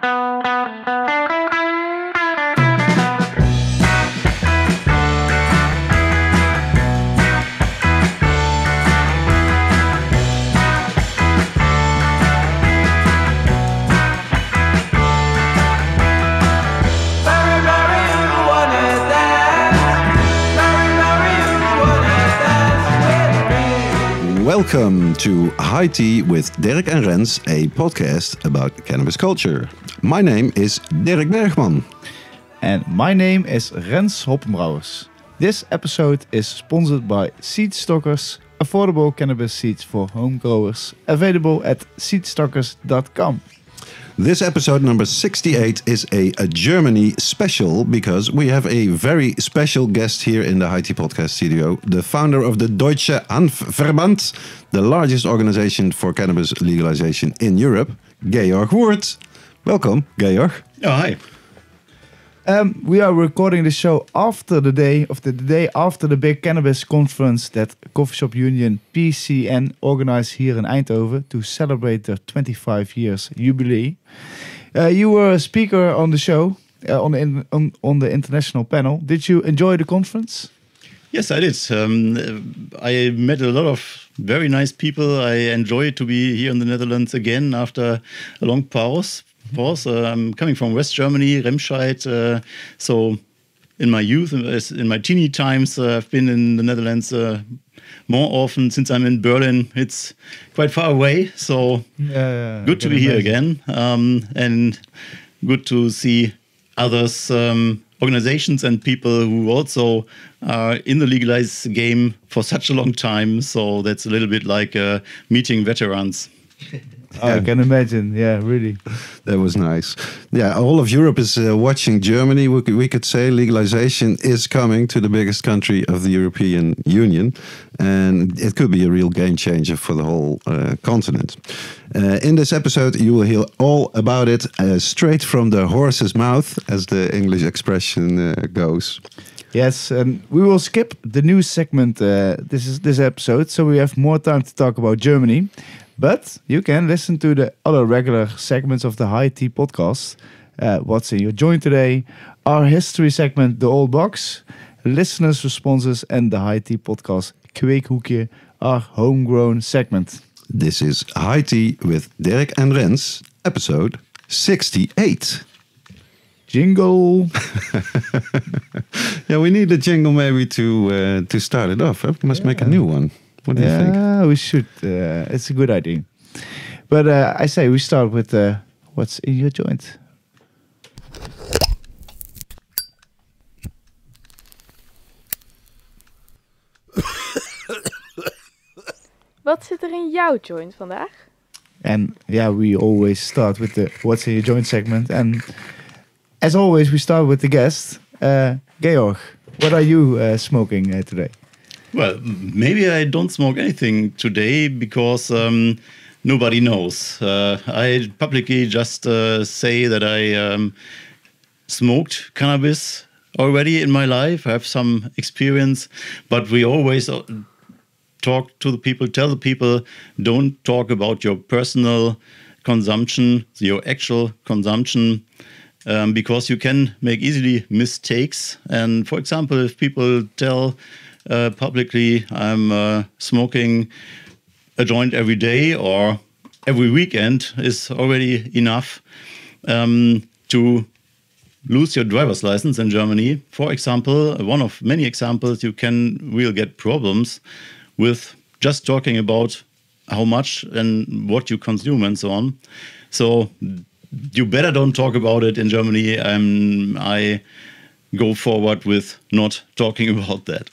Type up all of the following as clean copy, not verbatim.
Welcome to High Tea with Dirk and Rens, a podcast about cannabis culture. My name is Dirk Bergman. And my name is Rens Hoppenbrouwers. This episode is sponsored by Seedstockers, affordable cannabis seeds for home growers, available at seedstockers.com. This episode number 68 is a Germany special because we have a very special guest here in the High Tea Podcast studio, the founder of the Deutsche Hanfverband, the largest organization for cannabis legalization in Europe, Georg Wurth. Welcome, Georg. Oh, hi. We are recording the show after the day after the big cannabis conference that Coffee Shop Union PCN organized here in Eindhoven to celebrate their 25 years jubilee. You were a speaker on the show, on the international panel. Did you enjoy the conference? Yes, I did. I met a lot of very nice people. I enjoyed to be here in the Netherlands again after a long pause. I'm coming from West Germany, Remscheid. So in my youth, in my teeny times, I've been in the Netherlands more often. Since I'm in Berlin, it's quite far away. So good to be here again. And good to see others, organizations and people who also are in the legalized game for such a long time. So that's a little bit like meeting veterans. I can imagine. Yeah, really. That was nice. Yeah, all of Europe is watching Germany. We could say legalization is coming to the biggest country of the European Union. And it could be a real game changer for the whole continent. In this episode, you will hear all about it straight from the horse's mouth, as the English expression goes. Yes, and we will skip the news segment this episode, so we have more time to talk about Germany. But you can listen to the other regular segments of the High Tea podcast. What's in your joint today? Our history segment, The Old Box, listeners' responses, and the High Tea podcast Kweekhoekje, our homegrown segment. This is High Tea with Dirk and Rens, episode 68. Jingle. Yeah, we need a jingle maybe to start it off. We must make a new one. What do you think? Yeah, we should. It's a good idea. But I say we start with what's in your joint. Wat zit er in jouw joint vandaag? And yeah, we always start with the what's in your joint segment. And as always, we start with the guest. Georg, what are you smoking today? Well, maybe I don't smoke anything today because nobody knows. I publicly just say that I smoked cannabis already in my life. I have some experience, but we always talk to the people, tell the people, don't talk about your personal consumption, your actual consumption, because you can make easily mistakes. And for example, if people tell publicly I'm smoking a joint every day or every weekend, is already enough to lose your driver's license in Germany. For example, one of many examples, you can really get problems with just talking about how much and what you consume and so on. So you better don't talk about it in Germany. I go forward with not talking about that.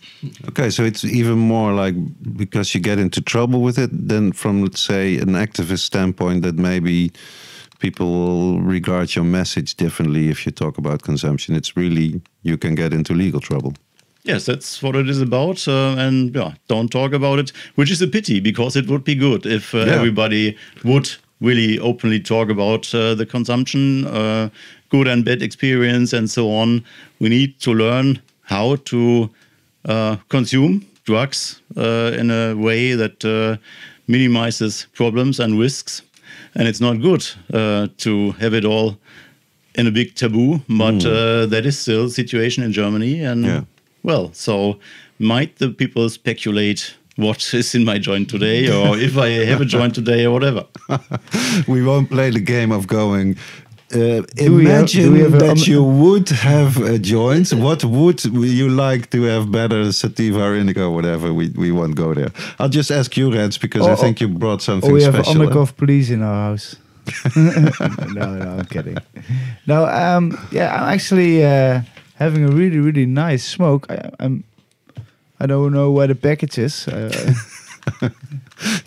Okay, so it's even more like because you get into trouble with it than from, let's say, an activist standpoint that maybe people will regard your message differently if you talk about consumption. It's really, you can get into legal trouble. Yes, that's what it is about. And yeah, don't talk about it, which is a pity because it would be good if everybody would really openly talk about the consumption, good and bad experience and so on. We need to learn how to consume drugs in a way that minimizes problems and risks. and it's not good to have it all in a big taboo. But that is still the situation in Germany, and well, so might the people speculate what is in my joint today, or if I have a joint today, or whatever. We won't play the game of going. do Imagine we have a- that you would have a joint. What would you like to have better, sativa or indica, or whatever? We won't go there. I'll just ask you, Reds, because I think you brought something we have special. undercover police in our house. No, I'm kidding. No, yeah, I'm actually having a really, really nice smoke. I don't know where the package is.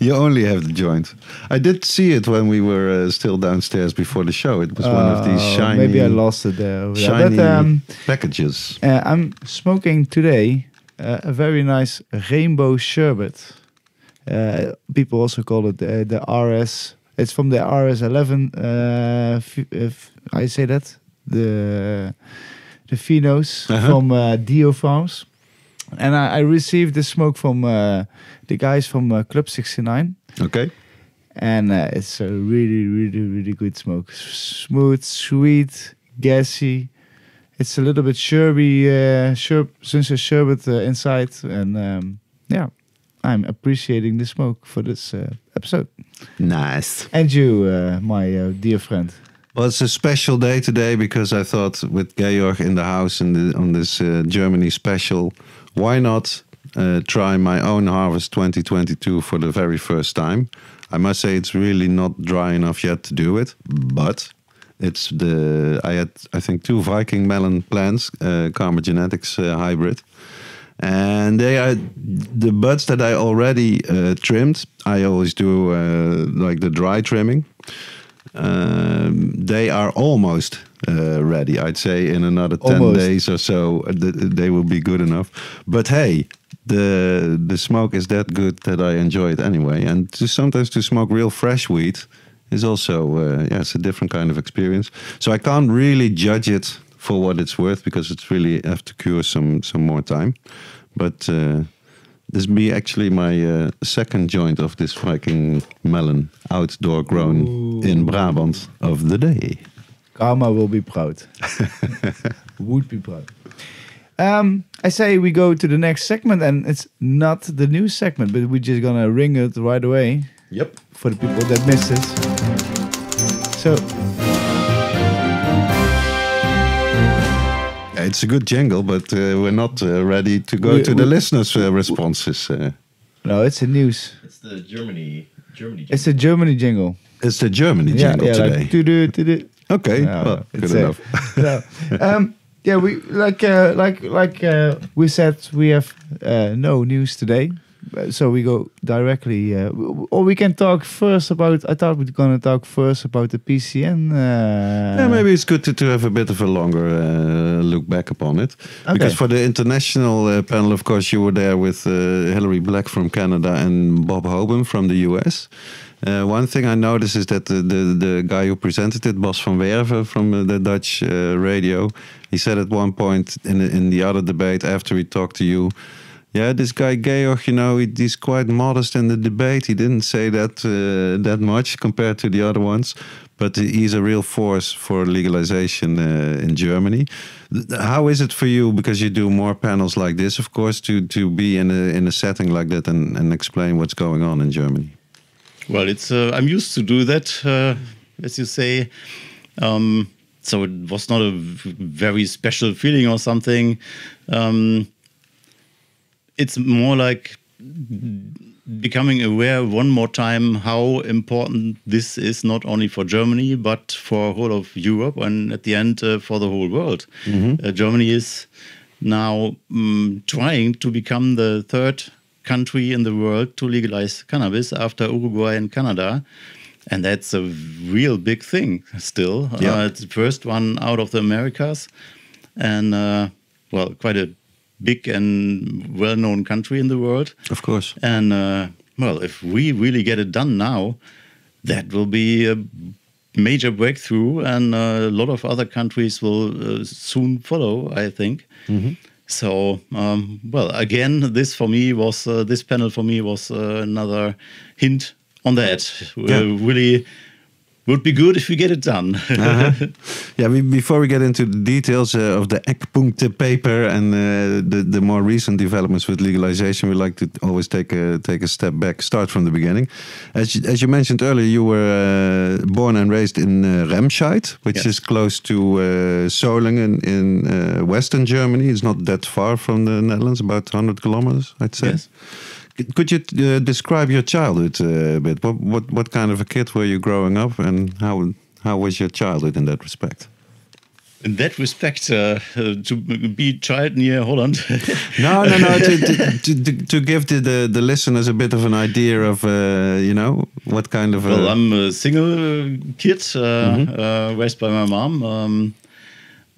You only have the joint. I did see it when we were still downstairs before the show. It was one of these shiny, Maybe I lost it there. shiny But packages. I'm smoking today a very nice rainbow sherbet. People also call it the RS. It's from the RS11. I say that the Finos from Dio Farms. And I received the smoke from the guys from Club 69. Okay. And it's a really, really, really good smoke. Smooth, sweet, gassy. It's a little bit sherbet inside. And yeah, I'm appreciating the smoke for this episode. Nice. And you, my dear friend. Well, it's a special day today because I thought with Georg in the house and on this Germany special, why not try my own harvest 2022 for the very first time? I must say it's really not dry enough yet to do it, but it's I had, I think, 2 Viking melon plants, Karma Genetics hybrid. And they are the buds that I already trimmed. I always do like the dry trimming. They are almost ready. I'd say in another 10 days or so, they will be good enough. But hey, the smoke is that good that I enjoy it anyway. And sometimes to smoke real fresh weed is also, it's a different kind of experience. So I can't really judge it for what it's worth because it's really have to cure some more time. But this be actually my second joint of this Viking melon, outdoor grown in Brabant of the day. Karma will be proud. Would be proud. I say we go to the next segment, and it's not the news segment, but we're just gonna ring it right away. Yep. For the people that missed it. So. It's a good jingle, but we're not ready to go to the listeners' responses. No, it's the news. It's the Germany jingle. It's the Germany jingle. It's the Germany jingle today. Like, do. Okay, No, well, it's good enough. Yeah, we like we said, we have no news today, so we go directly. Or we can talk first about. I thought we were gonna talk first about the PCN. Yeah, maybe it's good to have a bit of a longer look back upon it. Okay. Because for the international panel, of course, you were there with Hilary Black from Canada and Bob Hoban from the US. One thing I noticed is that the guy who presented it, Bas van Werven from the Dutch radio, he said at one point in the other debate after we talked to you, yeah, this guy Georg, he's quite modest in the debate. He didn't say that much compared to the other ones, but he's a real force for legalization in Germany. How is it for you, because you do more panels like this, of course, to be in a setting like that and explain what's going on in Germany? Well, it's I'm used to do that, as you say. So it was not a very special feeling or something. It's more like becoming aware one more time how important this is, not only for Germany, but for whole of Europe and at the end for the whole world. Mm-hmm. Germany is now trying to become the third country in the world to legalize cannabis after Uruguay and Canada. And that's a real big thing still. Yeah. It's the first one out of the Americas. And, well, quite a big and well-known country in the world. Of course. And, well, if we really get it done now, that will be a major breakthrough. And a lot of other countries will soon follow, I think. Mm-hmm. So, well, again, this panel for me was another hint on that. Yeah. Really would be good if we get it done. Yeah, before we get into the details of the Eckpunkte paper and the more recent developments with legalization, we like to always take a step back, start from the beginning. As you mentioned earlier, you were born and raised in Remscheid, which is close to Solingen in Western Germany. It's not that far from the Netherlands, about 100 kilometers, I'd say. Yes. Could you describe your childhood a bit? What kind of a kid were you growing up, and how was your childhood in that respect? In that respect, to be child near Holland. No. To give the listeners a bit of an idea of what kind of. Well, I'm a single kid, raised by my mom,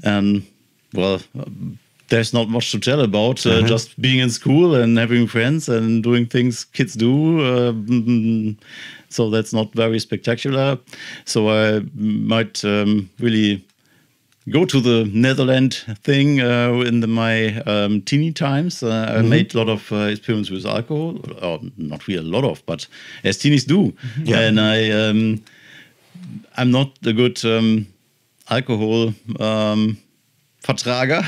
and well. There's not much to tell about, just being in school and having friends and doing things kids do. So that's not very spectacular. So I might really go to the Netherlands thing in my teeny times. I made a lot of experience with alcohol, or not really a lot of, but as teenies do. Yeah. And I'm not a good alcohol Vertrager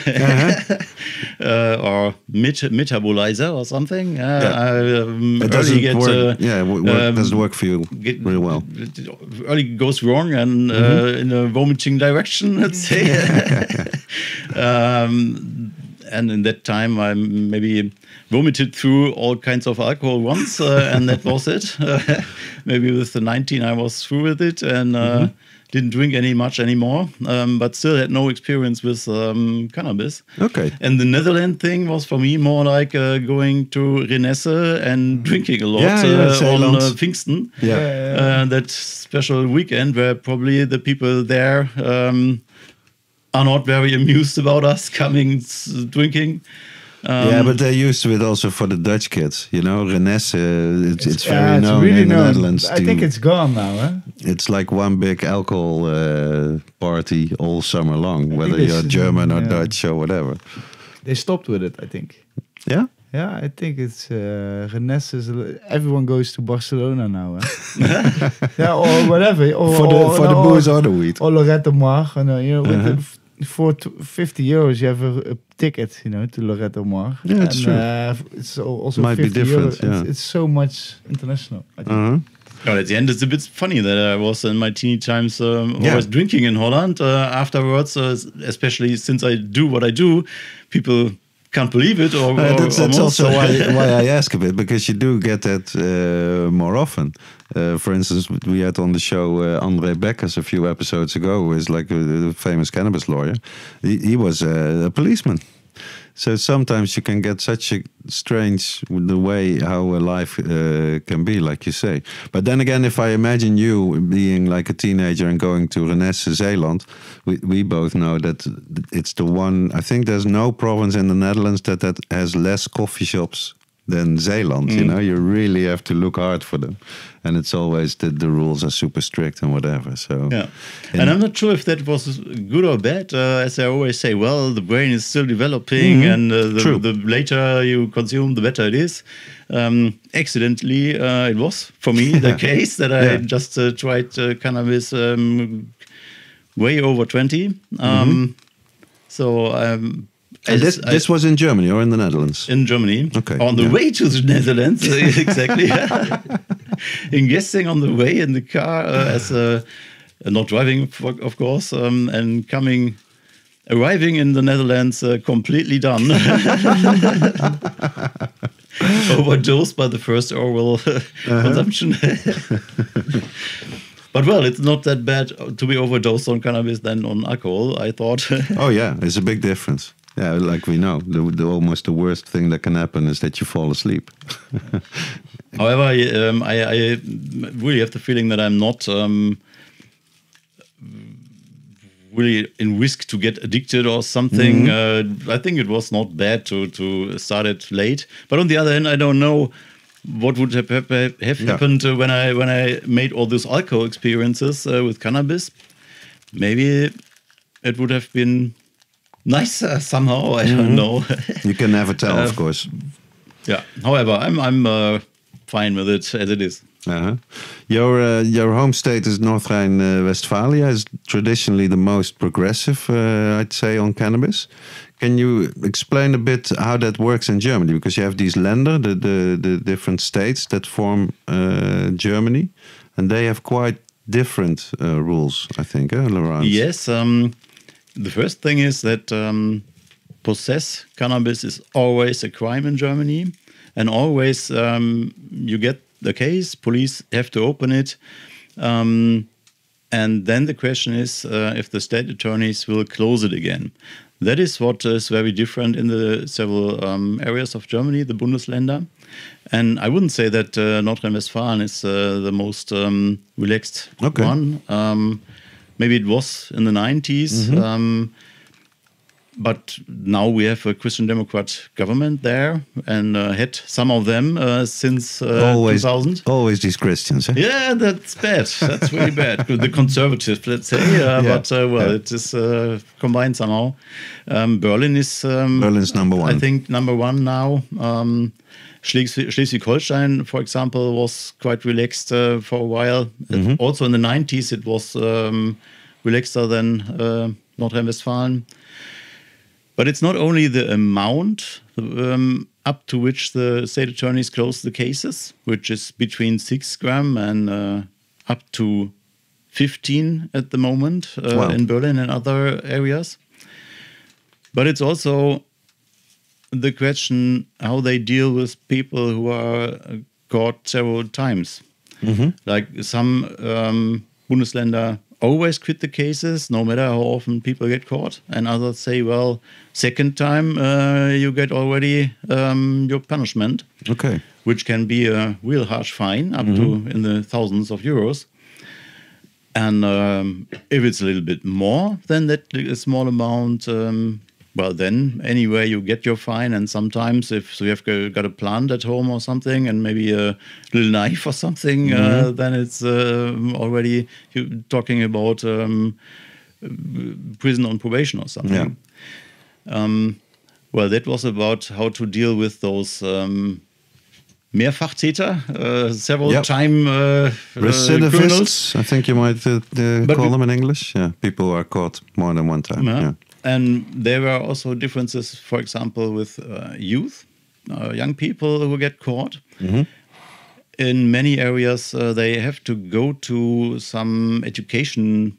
or metabolizer or something. It doesn't work. Doesn't work for you really well. It early goes wrong and in a vomiting direction, let's say. And in that time, I maybe vomited through all kinds of alcohol once, and that was it. Maybe with the 19, I was through with it and. Didn't drink much anymore, but still had no experience with cannabis. Okay. And the Netherlands thing was for me more like going to Renesse and drinking a lot on Pfingsten. That special weekend where probably the people there are not very amused about us coming drinking. But they're used to it also for the Dutch kids, Renesse, it's very known really in the Netherlands. I think it's gone now, huh? It's like one big alcohol party all summer long, whether you're German or Dutch or whatever. They stopped with it, I think. Yeah? Yeah, I think it's Renesse. Everyone goes to Barcelona now, huh? Or whatever. Or, for the booze or the weed. Or Lorette Mar, for 50 euros you have a ticket, to Lorette Mar. Yeah, it's true. It's also might 50 be different. euros. Yeah. It's so much international, I think. Well, at the end, it's a bit funny that I was in my teeny times always drinking in Holland. Afterwards, especially since I do what I do, people can't believe it. That's also why I ask a bit, because you do get that more often. For instance, we had on the show André Beckers a few episodes ago, who is like a famous cannabis lawyer. He was a policeman. So sometimes you can get such a strange the way how a life can be, like you say. But then again, if I imagine you being like a teenager and going to Renesse, Zeeland, we both know that it's the one. I think there's no province in the Netherlands that has less coffee shops than Zeeland. You really have to look hard for them, and it's always the rules are super strict and whatever. So and I'm not sure if that was good or bad. As I always say, well, the brain is still developing, and the later you consume, the better it is. Accidentally, it was for me the case that I just tried cannabis way over 20. This was in Germany or in the Netherlands? In Germany. Okay. On the way to the Netherlands, exactly. In guessing on the way in the car, not driving, of course, and arriving in the Netherlands completely done. Overdosed by the first oral consumption. But well, it's not that bad to be overdosed on cannabis than on alcohol, I thought. Oh yeah, it's a big difference. Yeah, like we know, almost the worst thing that can happen is that you fall asleep. However, I really have the feeling that I'm not really in risk to get addicted or something. I think it was not bad to start it late. But on the other hand, I don't know what would have happened when I made all those alcohol experiences with cannabis. Maybe it would have been nicer somehow. I don't know. You can never tell, of course. Yeah. However, I'm fine with it as it is. Uh-huh. Your home state is North Rhine-Westphalia, is traditionally the most progressive, I'd say, on cannabis. Can you explain a bit how that works in Germany? Because you have these Länder, the different states that form Germany, and they have quite different rules, I think, Laurent? Yes. The first thing is that possess cannabis is always a crime in Germany, and always you get the case, police have to open it, and then the question is if the state attorneys will close it again. That is what is very different in the several areas of Germany, the Bundesländer. And I wouldn't say that North Rhine-Westphalia is the most relaxed one. Maybe it was in the 90s. But now we have a Christian Democrat government there, and had some of them since 2000. Always these Christians, eh? Yeah, that's bad. That's really bad. The conservatives, let's say. But it is combined somehow. Berlin is Berlin's number one. I think number one now. Schleswig-Holstein, for example, was quite relaxed for a while. Also in the 90s, it was relaxer than North Rhine-Westphalia. But it's not only the amount up to which the state attorneys close the cases, which is between 6 gram and up to 15 at the moment in Berlin and other areas. But it's also the question how they deal with people who are caught several times. Like some Bundesländer always quit the cases, no matter how often people get caught. And others say, well, second time you get already your punishment. Okay. Which can be a real harsh fine, up to in the thousands of euros. And if it's a little bit more than that small amount, well, then anyway, you get your fine. And sometimes if you have got a plant at home or something, and maybe a little knife or something, then it's already you're talking about prison on probation or something. Yeah. Well, that was about how to deal with those Mehrfachtäter, several time recidivists, criminals. I think you might call them in English. Yeah, people who are caught more than one time. Yeah. And there were also differences, for example, with youth, young people who get caught. In many areas, they have to go to some education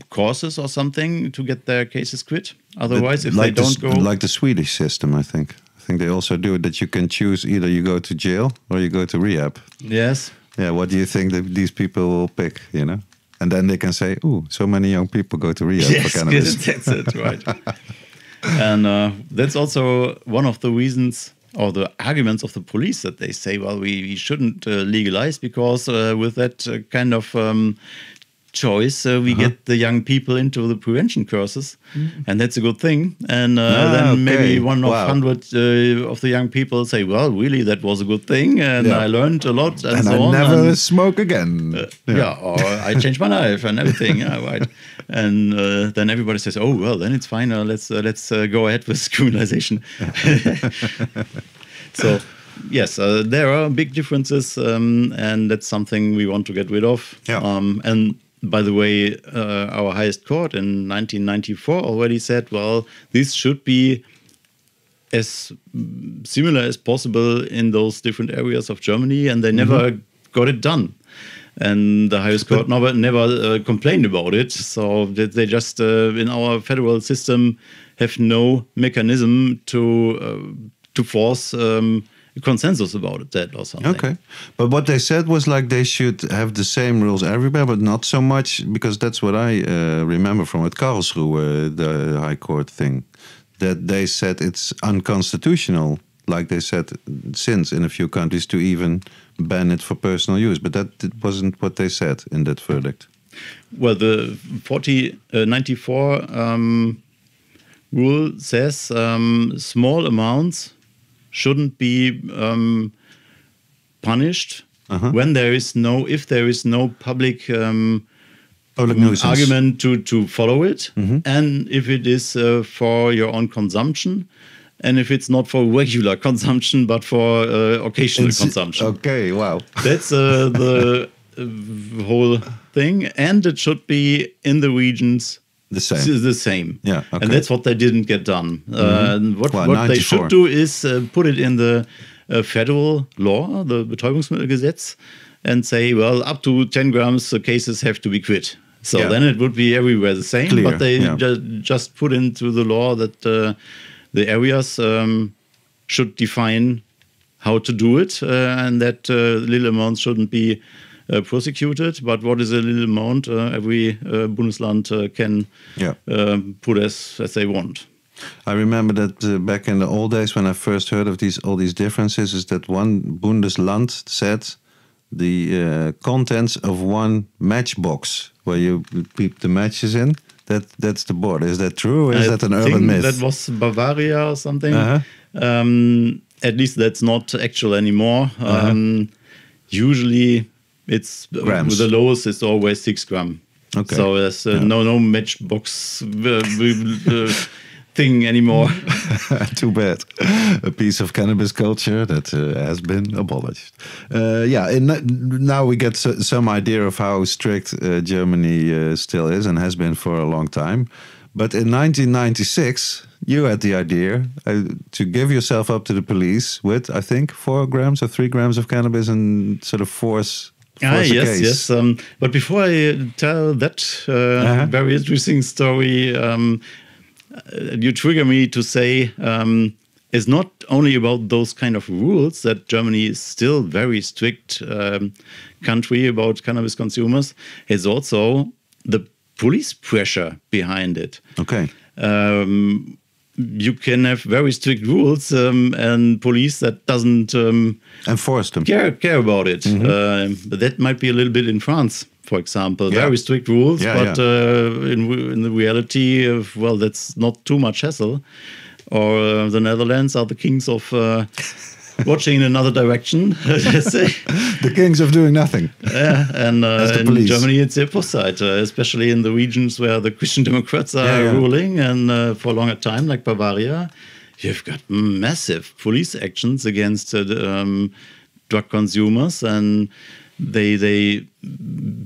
courses or something to get their cases quit. Otherwise, if they don't go... Like the Swedish system, I think. I think they also do it that you can choose either you go to jail or you go to rehab. Yes. Yeah, what do you think that these people will pick, you know? And then they can say, "Ooh, so many young people go to rehab for cannabis." Yes, that's it, right. And that's also one of the reasons or the arguments of the police that they say, well, we shouldn't legalize because with that kind of choice, we get the young people into the prevention courses, and that's a good thing. And then maybe one of 100 of the young people say, well, really, that was a good thing, and I learned a lot, and so on. And I never smoke again. Or I changed my life and everything. Right. And then everybody says, oh, well, then it's fine. Let's go ahead with criminalization. So, yes, there are big differences, and that's something we want to get rid of. And by the way, our highest court in 1994 already said, well, this should be as similar as possible in those different areas of Germany, and they never got it done. And the highest court never complained about it. So they just, in our federal system, have no mechanism to force consensus about it, that or something. Okay. But what they said was like they should have the same rules everywhere, but not so much, because that's what I remember from it Karlsruhe, the High Court thing, that they said it's unconstitutional, like they said since in a few countries, to even ban it for personal use. But that wasn't what they said in that verdict. Well, the 94 rule says small amounts shouldn't be punished when if there is no public argument to follow it, and if it is for your own consumption, and if it's not for regular consumption but for occasional consumption. Okay, wow. That's the whole thing, and it should be in the regions The same. the same. Yeah, okay. And that's what they didn't get done. And what Well, they 94. should do is put it in the federal law, the Betäubungsmittelgesetz, and say, well, up to 10 grams, cases have to be quit. So Yeah. then it would be everywhere the same. Clear, But they yeah. just put into the law that the areas should define how to do it, and that little amounts shouldn't be prosecuted. But what is a little amount? Every Bundesland can put as they want. I remember that back in the old days when I first heard of all these differences, is that one Bundesland said the contents of one matchbox where you keep the matches in. That's the border. Is that true, or is that an urban myth? That was Bavaria or something. Uh-huh. At least that's not actual anymore. Usually, it's Grams. with the lowest. It's always 6 gram. Okay. So there's no matchbox thing anymore. Too bad. A piece of cannabis culture that has been abolished. Now we get some idea of how strict Germany still is and has been for a long time. But in 1996, you had the idea to give yourself up to the police with, I think, 4 grams or 3 grams of cannabis and sort of force a case. Yes. But before I tell that very interesting story, you trigger me to say it's not only about those kind of rules that Germany is still very strict country about cannabis consumers. It's also the police pressure behind it. Okay. You can have very strict rules and police that doesn't enforce them. Care about it. But that might be a little bit in France, for example. Yeah. Very strict rules, Yeah, but in the reality of, that's not too much hassle. Or the Netherlands are the kings of watching in another direction, let's say. The kings of doing nothing. Yeah, and in police. Germany it's the opposite, especially in the regions where the Christian Democrats are ruling, and for a longer time, like Bavaria, you've got massive police actions against drug consumers, and they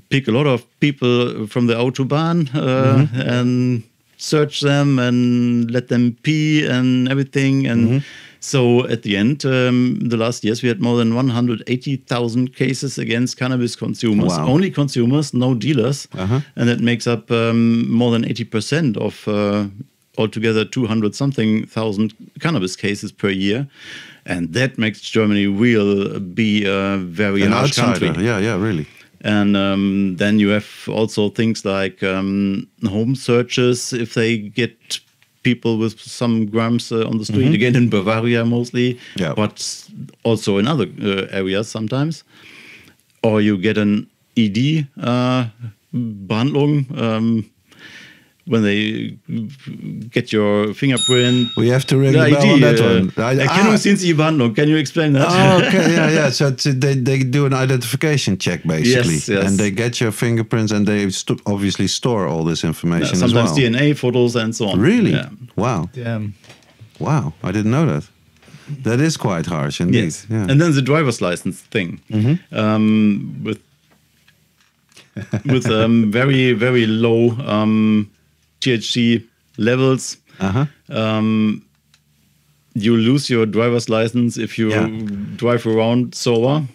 pick a lot of people from the Autobahn and search them and let them pee and everything, and so at the end, the last years, we had more than 180,000 cases against cannabis consumers. Wow. Only consumers, no dealers. And that makes up more than 80% of altogether 200-something thousand cannabis cases per year. And that makes Germany be a very harsh country. Yeah, really. And then you have also things like home searches if they get people with some grams on the street, again in Bavaria mostly, but also in other areas sometimes. Or you get an ED Behandlung when they get your fingerprint. We have to ring the bell on that one. Erkennungsdienstliche-Behandlung. Can you explain that? Oh, okay, yeah. So they do an identification check, basically. Yes. And they get your fingerprints, and they obviously store all this information as well. Sometimes DNA photos and so on. Really? Yeah. Wow. Damn. Wow, I didn't know that. That is quite harsh indeed. Yes. Yeah. And then the driver's license thing. With very, very low THC levels. You lose your driver's license if you drive around sober.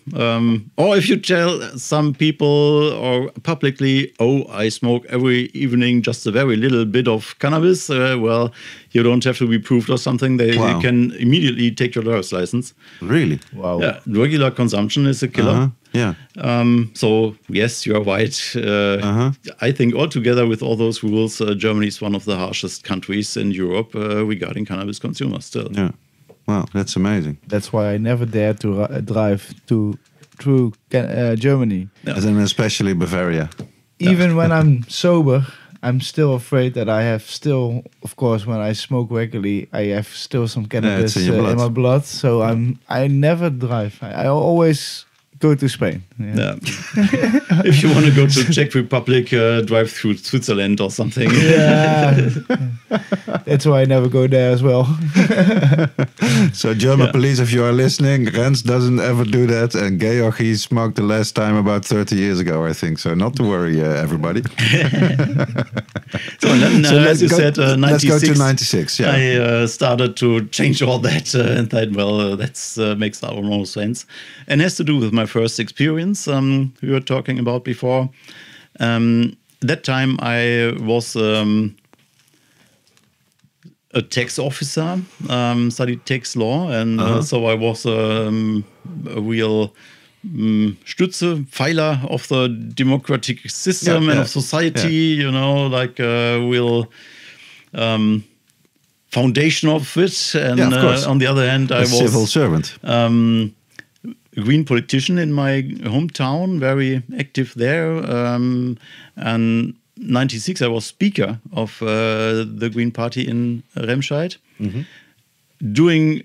Or if you tell some people or publicly, I smoke every evening just a very little bit of cannabis, well, you don't have to be proved or something. They can immediately take your driver's license. Really? Wow. Yeah, regular consumption is a killer. So, yes, you're right. I think altogether with all those rules, Germany is one of the harshest countries in Europe regarding cannabis consumers still. Yeah. Wow, that's amazing. That's why I never dare to drive through Germany. And especially Bavaria. Even when I'm sober, I'm still afraid that I have still, of course, when I smoke regularly, I have still some cannabis in your blood. in my blood. So I never drive. I always go to Spain. Yeah. If you want to go to Czech Republic, drive through Switzerland or something. Yeah. That's why I never go there as well. So German police, if you are listening, Rens doesn't ever do that. And Georg, he smoked the last time about 30 years ago, I think. So not to worry, everybody. So then, as you said, let's 96. go to 96, yeah. I started to change all that and thought, well, that makes more sense. And has to do with my first experience we were talking about before. That time I was a tax officer, studied tax law, and so I was a real Stütze, Pfeiler of the democratic system and of society, you know, like a real foundation of it. And of course. On the other hand, I was civil servant. Green politician in my hometown, very active there. And 96, I was speaker of the Green Party in Remscheid, doing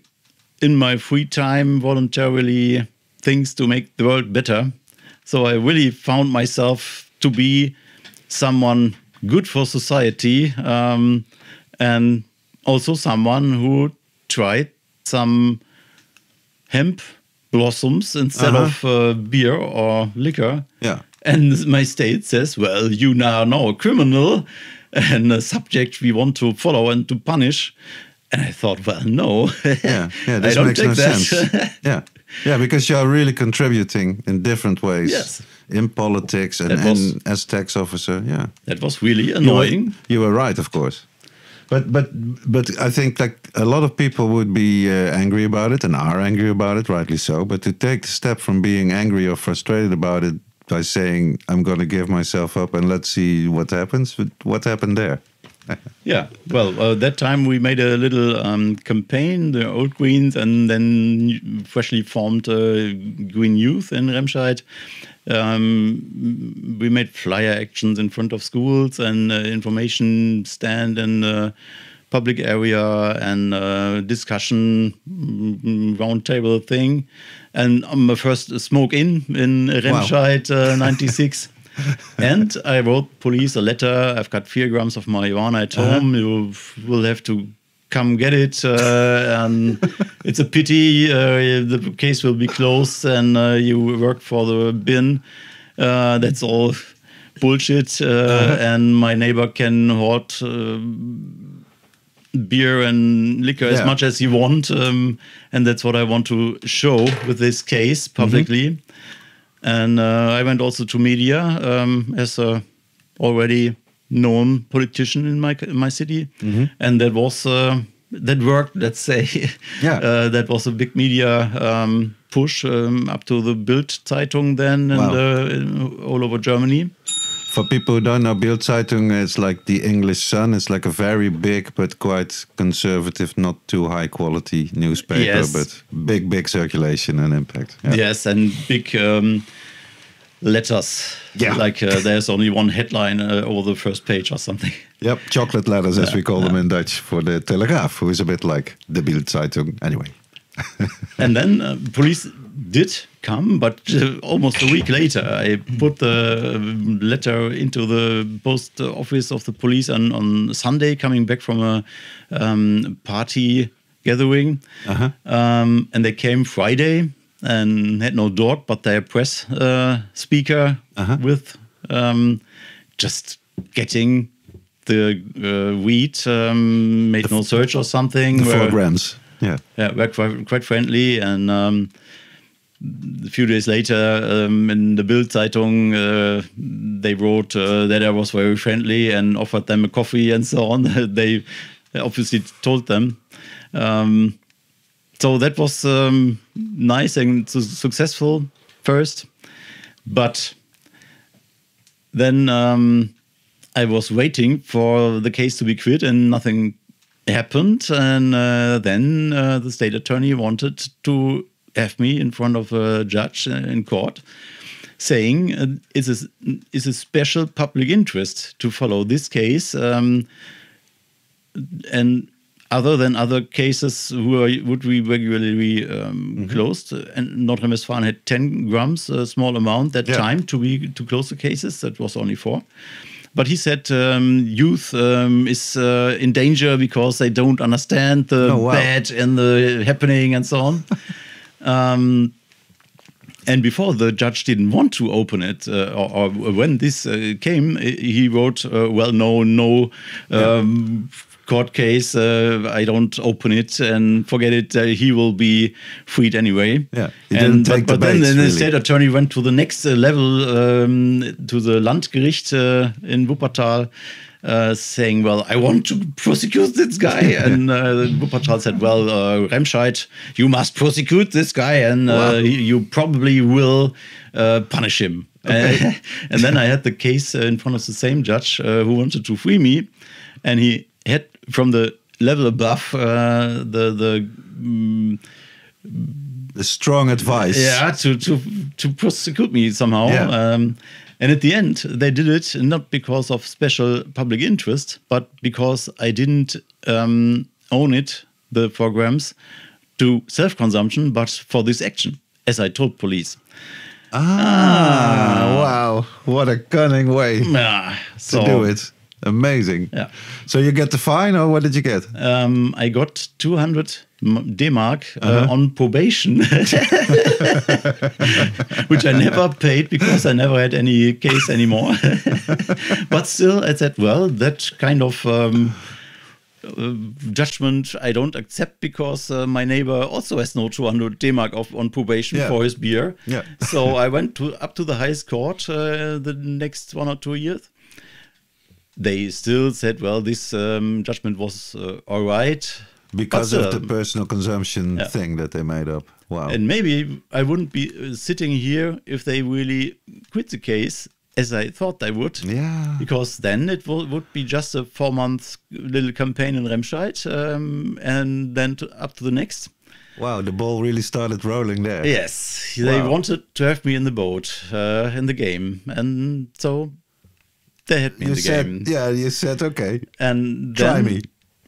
in my free time voluntarily things to make the world better. So I really found myself to be someone good for society, and also someone who tried some hemp blossoms instead of beer or liquor. Yeah. And my state says, well, you are now a criminal and a subject we want to follow and to punish. And I thought, well, no. This I don't makes take no that. sense. Yeah, because you are really contributing in different ways. Yes. In politics and as tax officer, yeah. That was really annoying. You were right, of course. But I think like a lot of people would be angry about it and are angry about it, rightly so. But to take the step from being angry or frustrated about it by saying, I'm going to give myself up and let's see what happens. What happened there? Yeah, well, that time we made a little campaign, the Old Greens, and then freshly formed Green Youth in Remscheid. We made flyer actions in front of schools and information stand in the public area and discussion roundtable thing. And my first smoke in Remscheid, 96. And I wrote police a letter. I've got 4 grams of marijuana at home. You will have to come get it. And it's a pity the case will be closed and you work for the bin. That's all bullshit. And my neighbor can hoard beer and liquor as much as he want. And that's what I want to show with this case publicly. And I went also to media as a already known politician in my city, and that was that worked. Let's say, that was a big media push up to the Bild Zeitung then, and all over Germany. For people who don't know, Bild Zeitung is like the English Sun. It's like a very big but quite conservative, not too high quality newspaper, but big circulation and impact. Yeah. Yes, and big letters. Yeah. Like there's only one headline over the first page or something. Yep, chocolate letters as we call them in Dutch for the Telegraaf, who is a bit like the Bild Zeitung. Anyway. And then police did come, but almost a week later, I put the letter into the post office of the police on Sunday, coming back from a party gathering. And they came Friday and had no dog, but their press speaker with just getting the weed, made no search or something. The 4 grams. Yeah, we're quite friendly, and a few days later, in the Bild Zeitung, they wrote that I was very friendly and offered them a coffee and so on. They obviously told them. So that was nice and successful first, but then I was waiting for the case to be quit, and nothing happened. And then the state attorney wanted to have me in front of a judge in court, saying it's a special public interest to follow this case, and other than other cases would be regularly closed. And North Rhine-Westphalia had 10 grams, a small amount that time to close the cases. That was only 4. But he said youth is in danger because they don't understand the bad and the happening and so on. And before the judge didn't want to open it, or when this came, he wrote, no court case, I don't open it and forget it, he will be freed anyway. Yeah, but then the state attorney went to the next level, to the Landgericht in Wuppertal, saying, well, I want to prosecute this guy. And Wuppertal said, well, Remscheid, you must prosecute this guy, and you probably will punish him. Okay. And then I had the case in front of the same judge who wanted to free me, and he had from the level above the strong advice. Yeah, to prosecute me somehow. Yeah. And at the end, they did it not because of special public interest, but because I didn't own it, the 4 grams, to self-consumption, but for this action, as I told police. Wow. What a cunning way to do it. Amazing. Yeah. So you get the fine, or what did you get? I got 200 D-mark on probation, which I never paid because I never had any case anymore. But still, I said, well, that kind of judgment I don't accept because my neighbor also has no 200 D-mark on probation for his beer. Yeah. So I went up to the highest court the next 1 or 2 years. They still said, well, this judgment was all right. Because of the personal consumption thing that they made up. Wow. And maybe I wouldn't be sitting here if they really quit the case, as I thought they would. Yeah. Because then it would be just a 4-month little campaign in Remscheid, and then up to the next. Wow, the ball really started rolling there. Yes. They wanted to have me in the boat, in the game. And so they had me in the game. Yeah, you said, okay, and try me.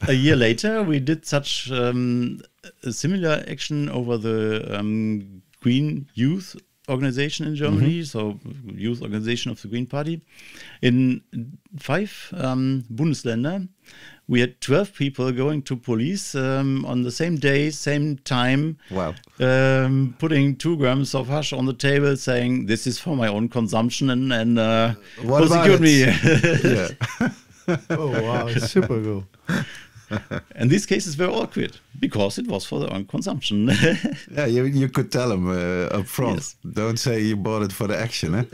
A year later, we did such a similar action over the Green Youth Organization in Germany, so Youth Organization of the Green Party. In 5 Bundesländer, we had 12 people going to police on the same day, same time. Wow. Putting 2 grams of hash on the table, saying, this is for my own consumption, and prosecute me. Yeah. Oh, wow, super cool. And these cases were all quit because it was for their own consumption. Yeah, you could tell them up front. Yes. Don't say you bought it for the action. Eh?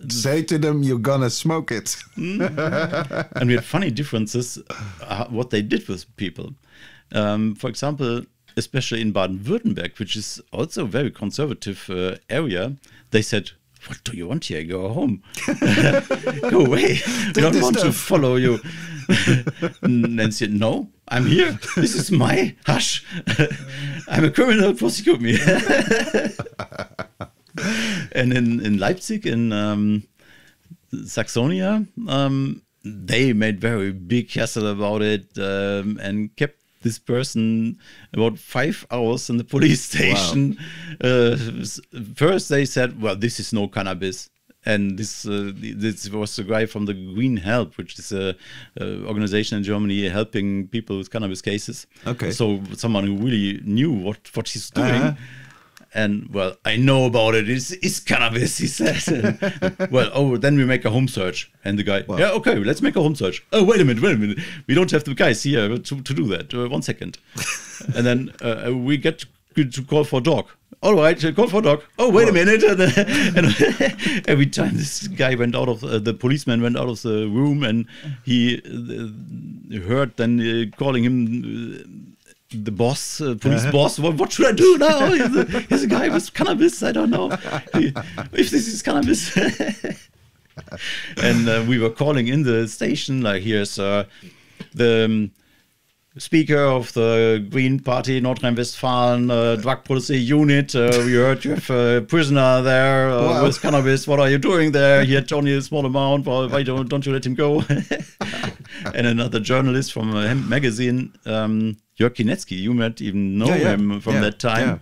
Say to them you're gonna smoke it. And we had funny differences what they did with people. For example, especially in Baden-Württemberg, which is also a very conservative area, they said, what do you want here? Go home. Go away. We don't want to follow you. And then said, no, I'm here. This is my hash. I'm a criminal. Prosecute me. And in Leipzig, in Saxonia, they made very big hassle about it and kept this person about 5 hours in the police station. Wow. First they said, well, this is no cannabis. And this was the guy from the Green Help, which is a organization in Germany helping people with cannabis cases. Okay. So someone who really knew what he's doing. And, well, I know about it. It's cannabis, he said. Then we make a home search. And the guy, yeah, okay, let's make a home search. Oh, wait a minute. We don't have the guys here to do that. 1 second. And then we get to call for dog. All right, call for dog. Oh, wait a minute. And every time this guy went out of, the policeman went out of the room, and he heard then calling him... the boss, police boss, what should I do now? Here's a guy with cannabis, I don't know if this is cannabis. And we were calling in the station, like, here's the speaker of the Green Party, North Rhine-Westphalia, drug policy unit. We heard you have a prisoner there with cannabis. What are you doing there? He had only a small amount. Why don't you let him go? and another journalist from a hemp magazine, Jörg Kinetsky. You might even know him from that time. Yeah.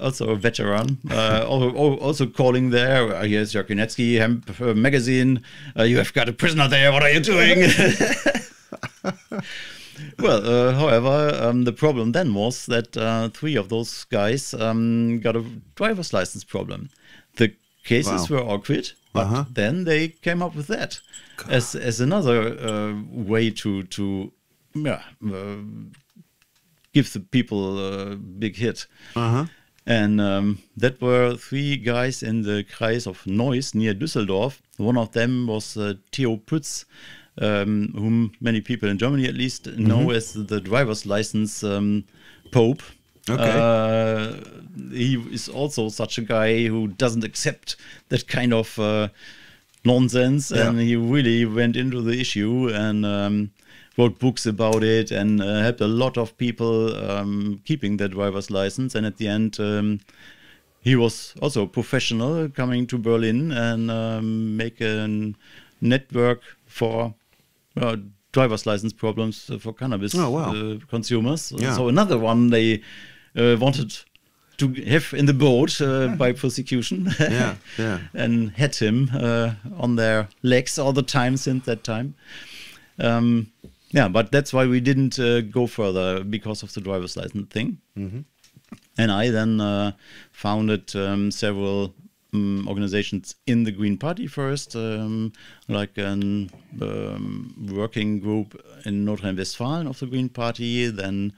Also a veteran, also calling there. Here's Jörg Kinetsky, Hemp magazine. You have got a prisoner there. What are you doing? Well, however, the problem then was that 3 of those guys got a driver's license problem. The cases were all quit, but then they came up with that as another way to give the people a big hit. And that were 3 guys in the Kreis of Neuss near Düsseldorf. One of them was Theo Pütz, whom many people in Germany at least know as the driver's license Pope. Okay. He is also such a guy who doesn't accept that kind of nonsense, and he really went into the issue and wrote books about it and helped a lot of people keeping their driver's license. And at the end, he was also a professional coming to Berlin and make a network for driver's license problems for cannabis consumers. So another one they wanted to have in the boat by prosecution and had him on their legs all the time since that time. But that's why we didn't go further because of the driver's license thing. And I then founded several organizations in the Green Party first, like a working group in North Rhine-Westphalia of the Green Party, then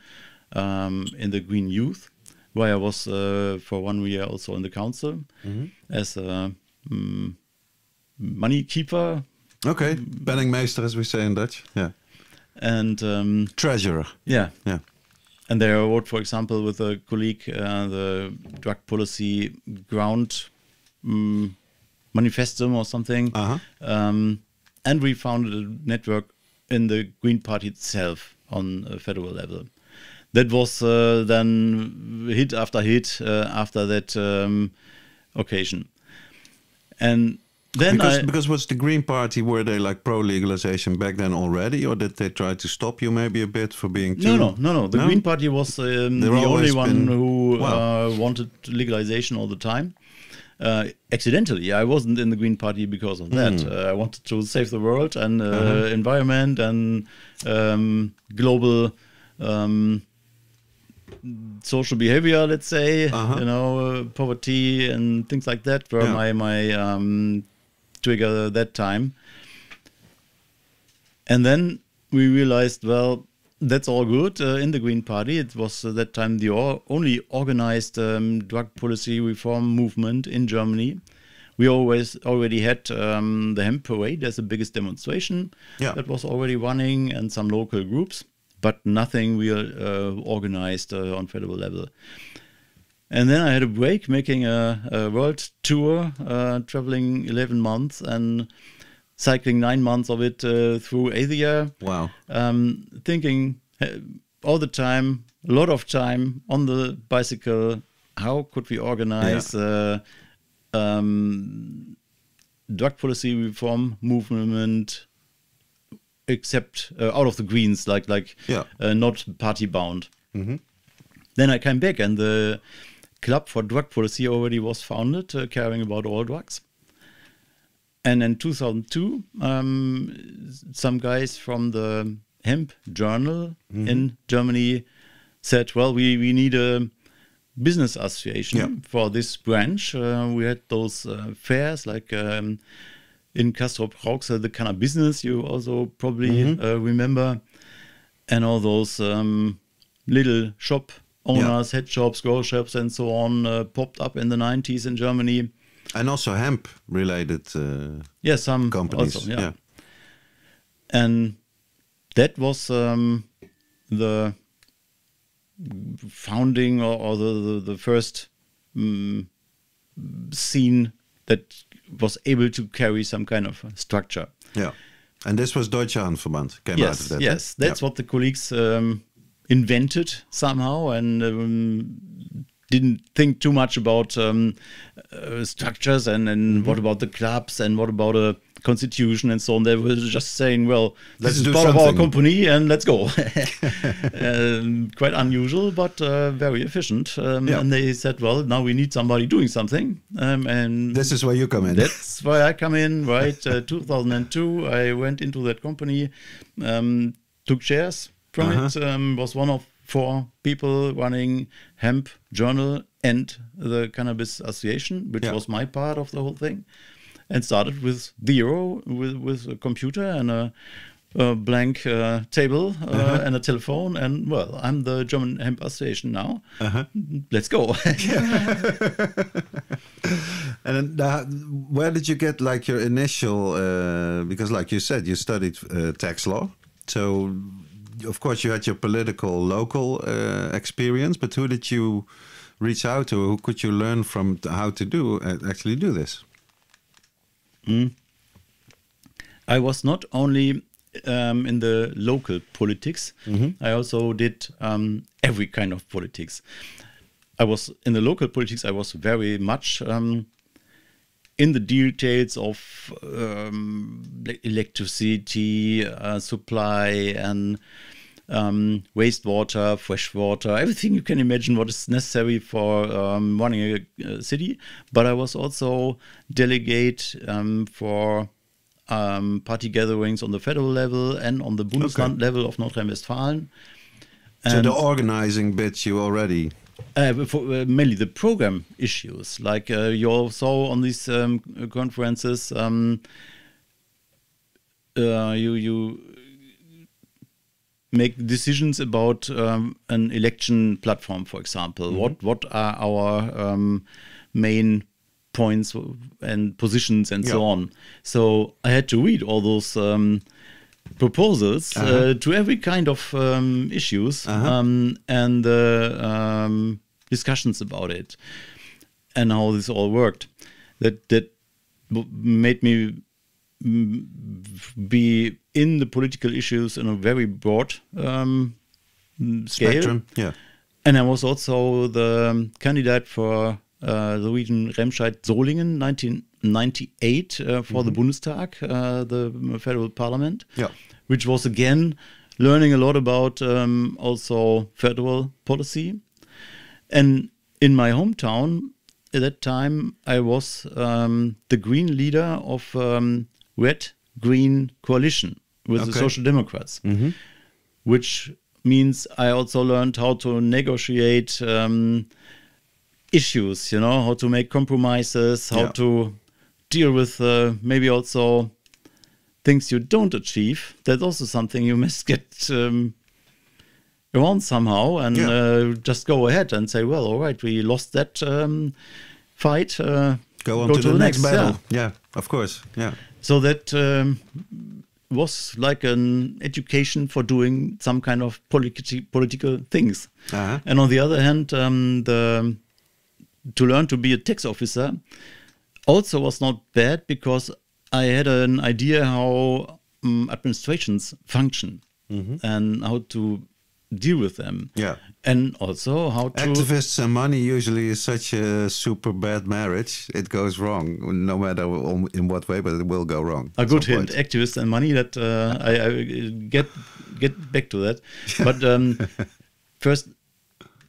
in the Green Youth, where I was for 1 year also in the council as a money keeper. Okay, penningmeester as we say in Dutch. Yeah. And treasurer. Yeah. And there I wrote, for example, with a colleague, the drug policy ground manifestum or something. And we founded a network in the Green Party itself on a federal level. That was then hit after hit after that occasion. And then because was the Green Party, were they like pro-legalization back then already, or did they try to stop you maybe a bit for being too... No. The Green Party was the only one who wanted legalization all the time. Accidentally, I wasn't in the Green Party because of that. I wanted to save the world and environment and global social behavior, let's say, poverty and things like that were my trigger that time. And then we realized, well, that's all good in the Green Party. It was that time the only organized drug policy reform movement in Germany. We already had the hemp parade as the biggest demonstration that was already running, and some local groups, but nothing real organized on federal level. And then I had a break, making a world tour, traveling 11 months and cycling 9 months of it through Asia. Wow. Thinking all the time, a lot of time on the bicycle, how could we organize drug policy reform movement except out of the Greens, like not party bound. Then I came back and the Club for Drug Policy already was founded, caring about all drugs. And in 2002, some guys from the Hemp Journal in Germany said, well, we need a business association for this branch. We had those fairs like in Castrop-Rauxel, the Cannabis Business, you also probably remember, and all those little shop owners, head shops, grow shops, and so on popped up in the 90s in Germany. And also hemp-related some companies. Also, and that was the founding or the first scene that was able to carry some kind of structure. Yeah. And this was Deutsche Handverband came out of that. Yes, that's what the colleagues invented somehow, and didn't think too much about structures and what about the clubs and what about a constitution and so on. They were just saying, well, Let's this is do part of our something. company and let's go. Quite unusual, but very efficient. And they said, well, now we need somebody doing something. And This is where you come in. that's why I come in, right? 2002, I went into that company, took shares from it, was one of 4 people running Hemp Journal and the Cannabis Association, which was my part of the whole thing, and started with 0, with a computer and a blank table and a telephone. And, well, I'm the German Hemp Association now. Let's go. And where did you get like your initial? Because, like you said, you studied tax law, so of course you had your political local experience. But who did you reach out to? Who could you learn from how to actually do this? I was not only in the local politics. I also did every kind of politics. I was in the local politics. I was very much in the details of electricity supply and wastewater, fresh water, everything you can imagine what is necessary for running a city. But I was also delegate for party gatherings on the federal level and on the Bundesland level of North Rhine-Westphalia. So the organizing bits you already... mainly the program issues, like you all saw on these conferences, you make decisions about an election platform, for example. What are our main points and positions and so on. So I had to read all those proposals to every kind of issues and discussions about it and how this all worked. That made me be in the political issues in a very broad spectrum. Scale. And I was also the candidate for the region Remscheid-Solingen, 1998, for the Bundestag, the federal parliament, which was again learning a lot about also federal policy. And in my hometown at that time, I was the green leader of Red-Green Coalition with the Social Democrats, which means I also learned how to negotiate issues, how to make compromises, how to deal with maybe also things you don't achieve. That's also something you must get around somehow and just go ahead and say, well, all right, we lost that fight. Go on to the next battle. Yeah, of course. Yeah. So that was like an education for doing some kind of political things. And on the other hand, to learn to be a tax officer also was not bad, because I had an idea how administrations function and how to deal with them. And also how to... Activists and money usually is such a super bad marriage. It goes wrong, no matter in what way, but it will go wrong. A good hint, activists and money, that I get back to that. But first,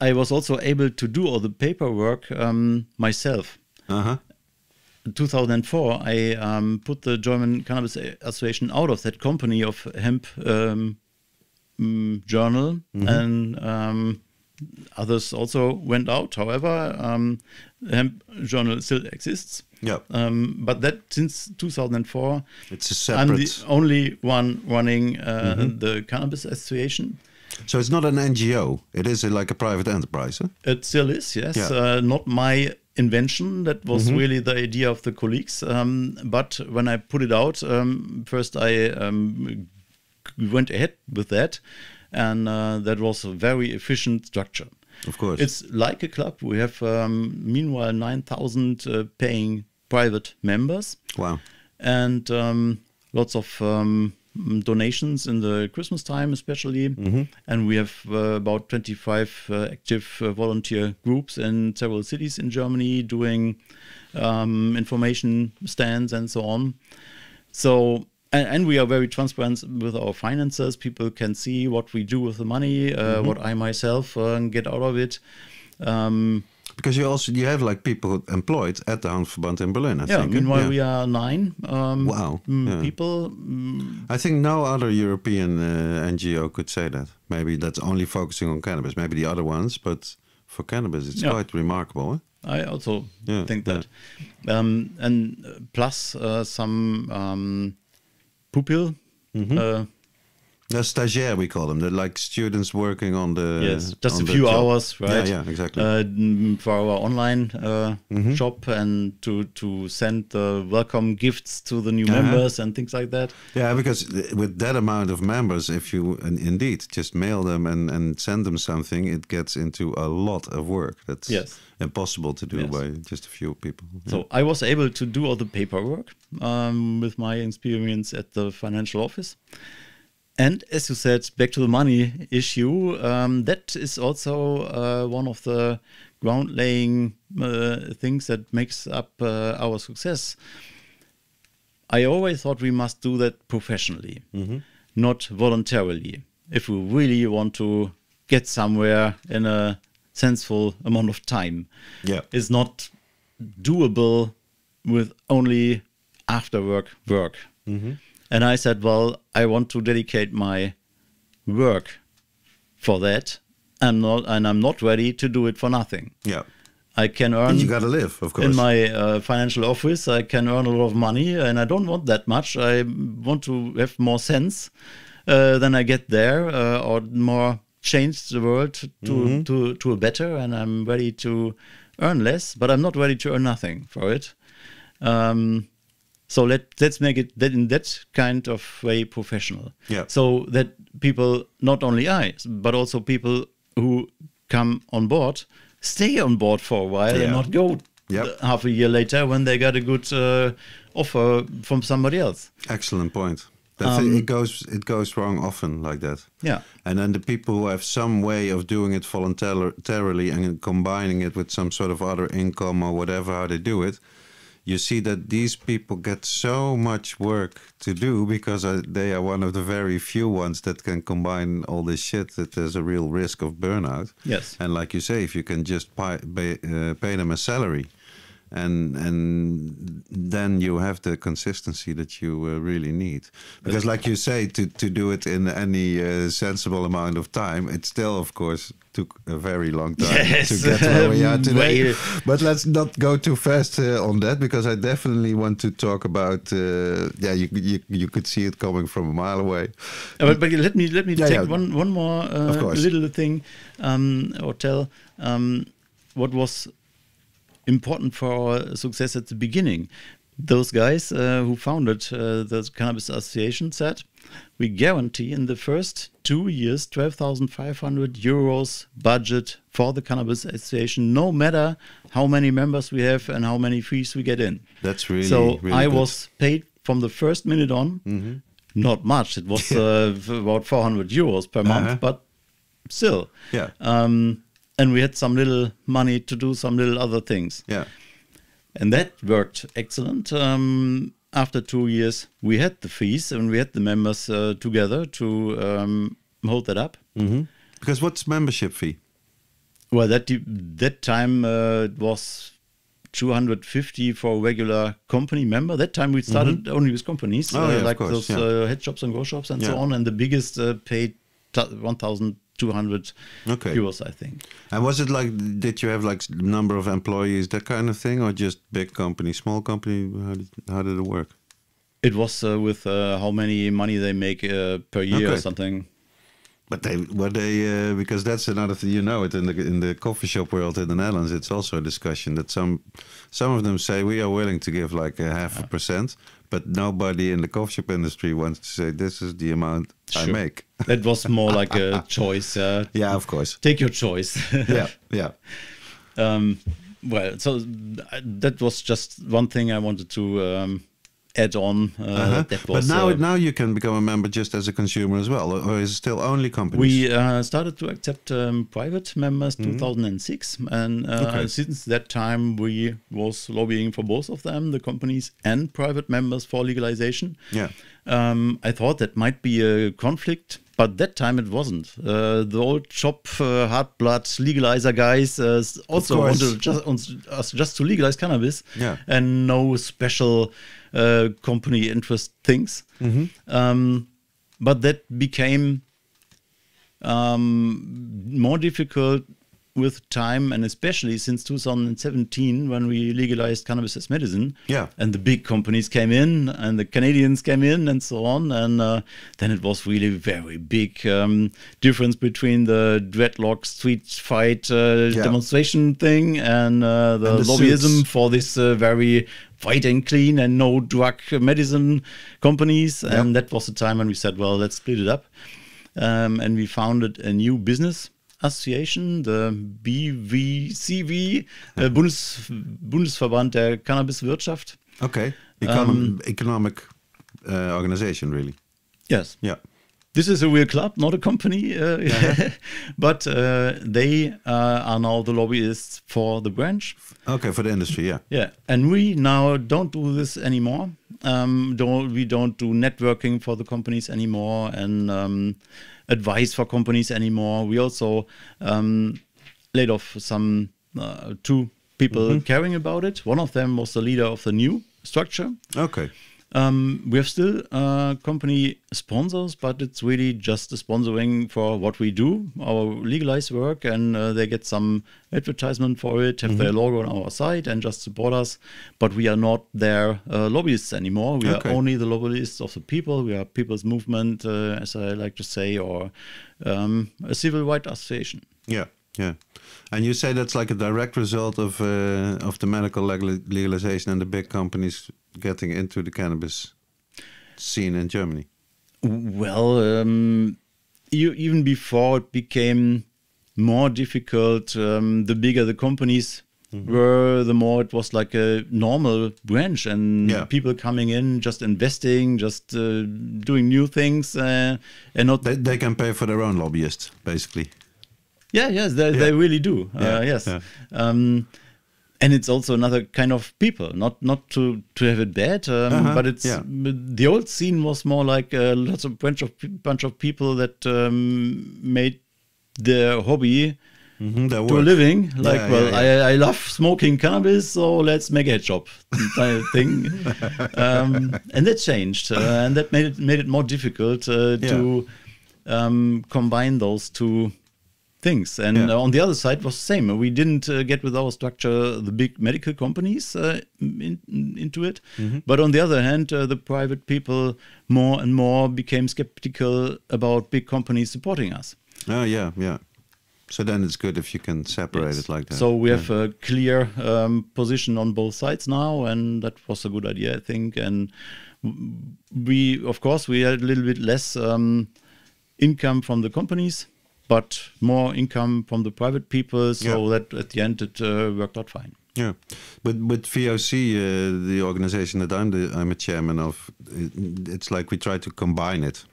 I was also able to do all the paperwork myself. In 2004, I put the German Cannabis Association out of that company of hemp journal, and others also went out. However, hemp journal still exists. But that since 2004, it's a separate... I'm the only one running the Cannabis Association. So it's not an NGO. It is like a private enterprise. Huh? It still is, yes. Not my invention. That was really the idea of the colleagues. But when I put it out, first I went ahead with that. And that was a very efficient structure. Of course. It's like a club. We have, meanwhile, 9,000 paying private members. Wow. And lots of... donations in the Christmas time especially, and we have about 25 active volunteer groups in several cities in Germany doing information stands and so on. So, and we are very transparent with our finances. People can see what we do with the money, what I myself get out of it. Because you have like people employed at the Handverband in Berlin, I think. Meanwhile, we are 9 people. I think no other European NGO could say that. Maybe that's only focusing on cannabis. Maybe the other ones, but for cannabis, it's quite remarkable. Eh? I also think that. And plus some pupil. Stagiaire, we call them. They're like students working on the just a few hours, right? Yeah, exactly. For our online shop and to send welcome gifts to the new members and things like that. Yeah, because with that amount of members, if you indeed just mail them and send them something, it gets into a lot of work. That's impossible to do by just a few people. So I was able to do all the paperwork with my experience at the financial office. And as you said, back to the money issue, that is also one of the ground-laying things that makes up our success. I always thought we must do that professionally, not voluntarily. If we really want to get somewhere in a sensible amount of time, it's not doable with only after-work work. And I said, well, I want to dedicate my work for that. I'm not ready to do it for nothing. Yeah. I can earn. And you got to live, of course. In my financial office, I can earn a lot of money, and I don't want that much. I want to have more sense than I get there, or more change the world to a better. And I'm ready to earn less, but I'm not ready to earn nothing for it. So let's make it that in that kind of way professional. Yeah. So that people, not only I, but also people who come on board, stay on board for a while and not go half a year later when they got a good offer from somebody else. Excellent point. It goes wrong often like that. Yeah. And then the people who have some way of doing it voluntarily and combining it with some sort of other income or whatever, how they do it, you see that these people get so much work to do because they are one of the very few ones that can combine all this shit, that there's a real risk of burnout. Yes. And like you say, if you can just pay them a salary, and then you have the consistency that you really need. Because like you say, to do it in any sensible amount of time, it still, of course, took a very long time to get where we are today. But let's not go too fast on that, because I definitely want to talk about, you could see it coming from a mile away. But let me take one more little thing or tell what was important for our success at the beginning. Those guys who founded the Cannabis Association said, we guarantee in the first 2 years 12,500 euros budget for the Cannabis Association, no matter how many members we have and how many fees we get in. That's really so. Really I good. was paid from the first minute on. Not much. It was about 400 euros per month, but still. Yeah. And we had some little money to do some little other things. Yeah. And that worked excellent. After 2 years, we had the fees and we had the members together to hold that up. Because what's membership fee? Well, that time it was 250 for a regular company member. That time we started only with companies, like those head shops and grow shops and so on. And the biggest paid 1,200 euros, I think. And was it like, did you have like number of employees, that kind of thing, or just big company, small company? How did it work? It was with how many money they make per year or something. But were they because that's another thing, you know, it in the coffee shop world in the Netherlands, it's also a discussion that some of them say we are willing to give like 0.5%, but nobody in the coffee shop industry wants to say this is the amount I make. That was more like a choice. Yeah, of course. Take your choice. Yeah. Well, so that was just one thing I wanted to add-on. That was, but now you can become a member just as a consumer as well, or is it still only companies? We started to accept private members 2006, and since that time we was lobbying for both of them, the companies and private members, for legalization. Yeah. I thought that might be a conflict, but that time it wasn't. The old shop hard blood legalizer guys also wanted us just to legalize cannabis, and no special company interest things. But that became more difficult with time, and especially since 2017, when we legalized cannabis as medicine. And the big companies came in, and the Canadians came in, and so on. And then it was really very big difference between the dreadlock street fight demonstration thing and the lobbyism suits for this very white and clean and no drug medicine companies. And that was the time when we said, well, let's split it up. And we founded a new business association, the BVCV, Bundesverband der Cannabiswirtschaft. Okay, economic organization, really. Yes. Yeah. This is a real club, not a company, but they are now the lobbyists for the branch. Okay, for the industry, yeah. Yeah, and we now don't do this anymore. We don't do networking for the companies anymore, and advice for companies anymore. We also laid off some 2 people caring about it. One of them was the leader of the new structure. Okay. We have still company sponsors, but it's really just the sponsoring for what we do, our legalized work, and they get some advertisement for it, have their logo on our site, and just support us. But we are not their lobbyists anymore. We are only the lobbyists of the people. We are people's movement, as I like to say, or a civil rights association. Yeah, yeah. And you say that's like a direct result of the medical legalization and the big companies getting into the cannabis scene in Germany? Well, even before it became more difficult, the bigger the companies were, the more it was like a normal branch, and people coming in, just investing, just doing new things, and not... They can pay for their own lobbyists, basically. Yes, they really do. Yes. And it's also another kind of people, not to have it bad, but it's the old scene was more like lots of bunch of people that made their hobby to a living. Like, I love smoking cannabis, so let's make a head shop thing. And that changed, and that made it more difficult to combine those two things. And on the other side was the same. We didn't get with our structure the big medical companies into it. But on the other hand, the private people more and more became skeptical about big companies supporting us. Oh, yeah. So then it's good if you can separate it like that. So we have a clear position on both sides now, and that was a good idea, I think. And we, of course, we had a little bit less income from the companies, but more income from the private people, so that at the end it worked out fine. Yeah, but with VOC, the organization that I'm a chairman of, it's like we try to combine it,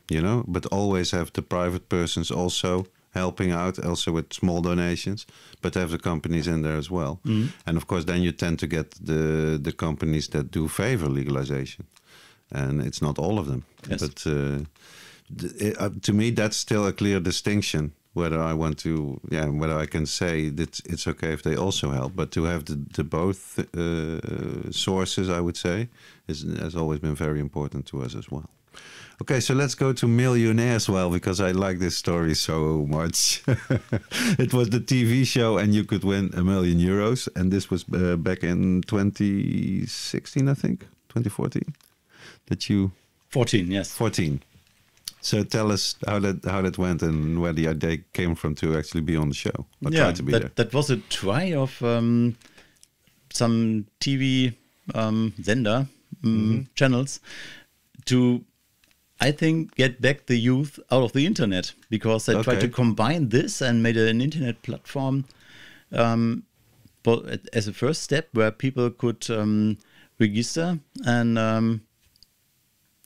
but always have the private persons also helping out, also with small donations, but have the companies in there as well. And of course, then you tend to get the companies that do favor legalization, and it's not all of them. Yes. But to me, that's still a clear distinction. Whether I want to, whether I can say that it's okay if they also help, but to have the both sources, I would say, has always been very important to us as well. Okay, so let's go to Millionaires Well, because I like this story so much. It was the TV show, and you could win €1 million, and this was back in 2016, I think, 2014. 14, yes. 14. So tell us how that went and where the idea came from to actually be on the show. Or try to be there. That was a try of some TV Sender channels to, I think, get back the youth out of the internet, because they tried to combine this and made an internet platform but as a first step where people could register and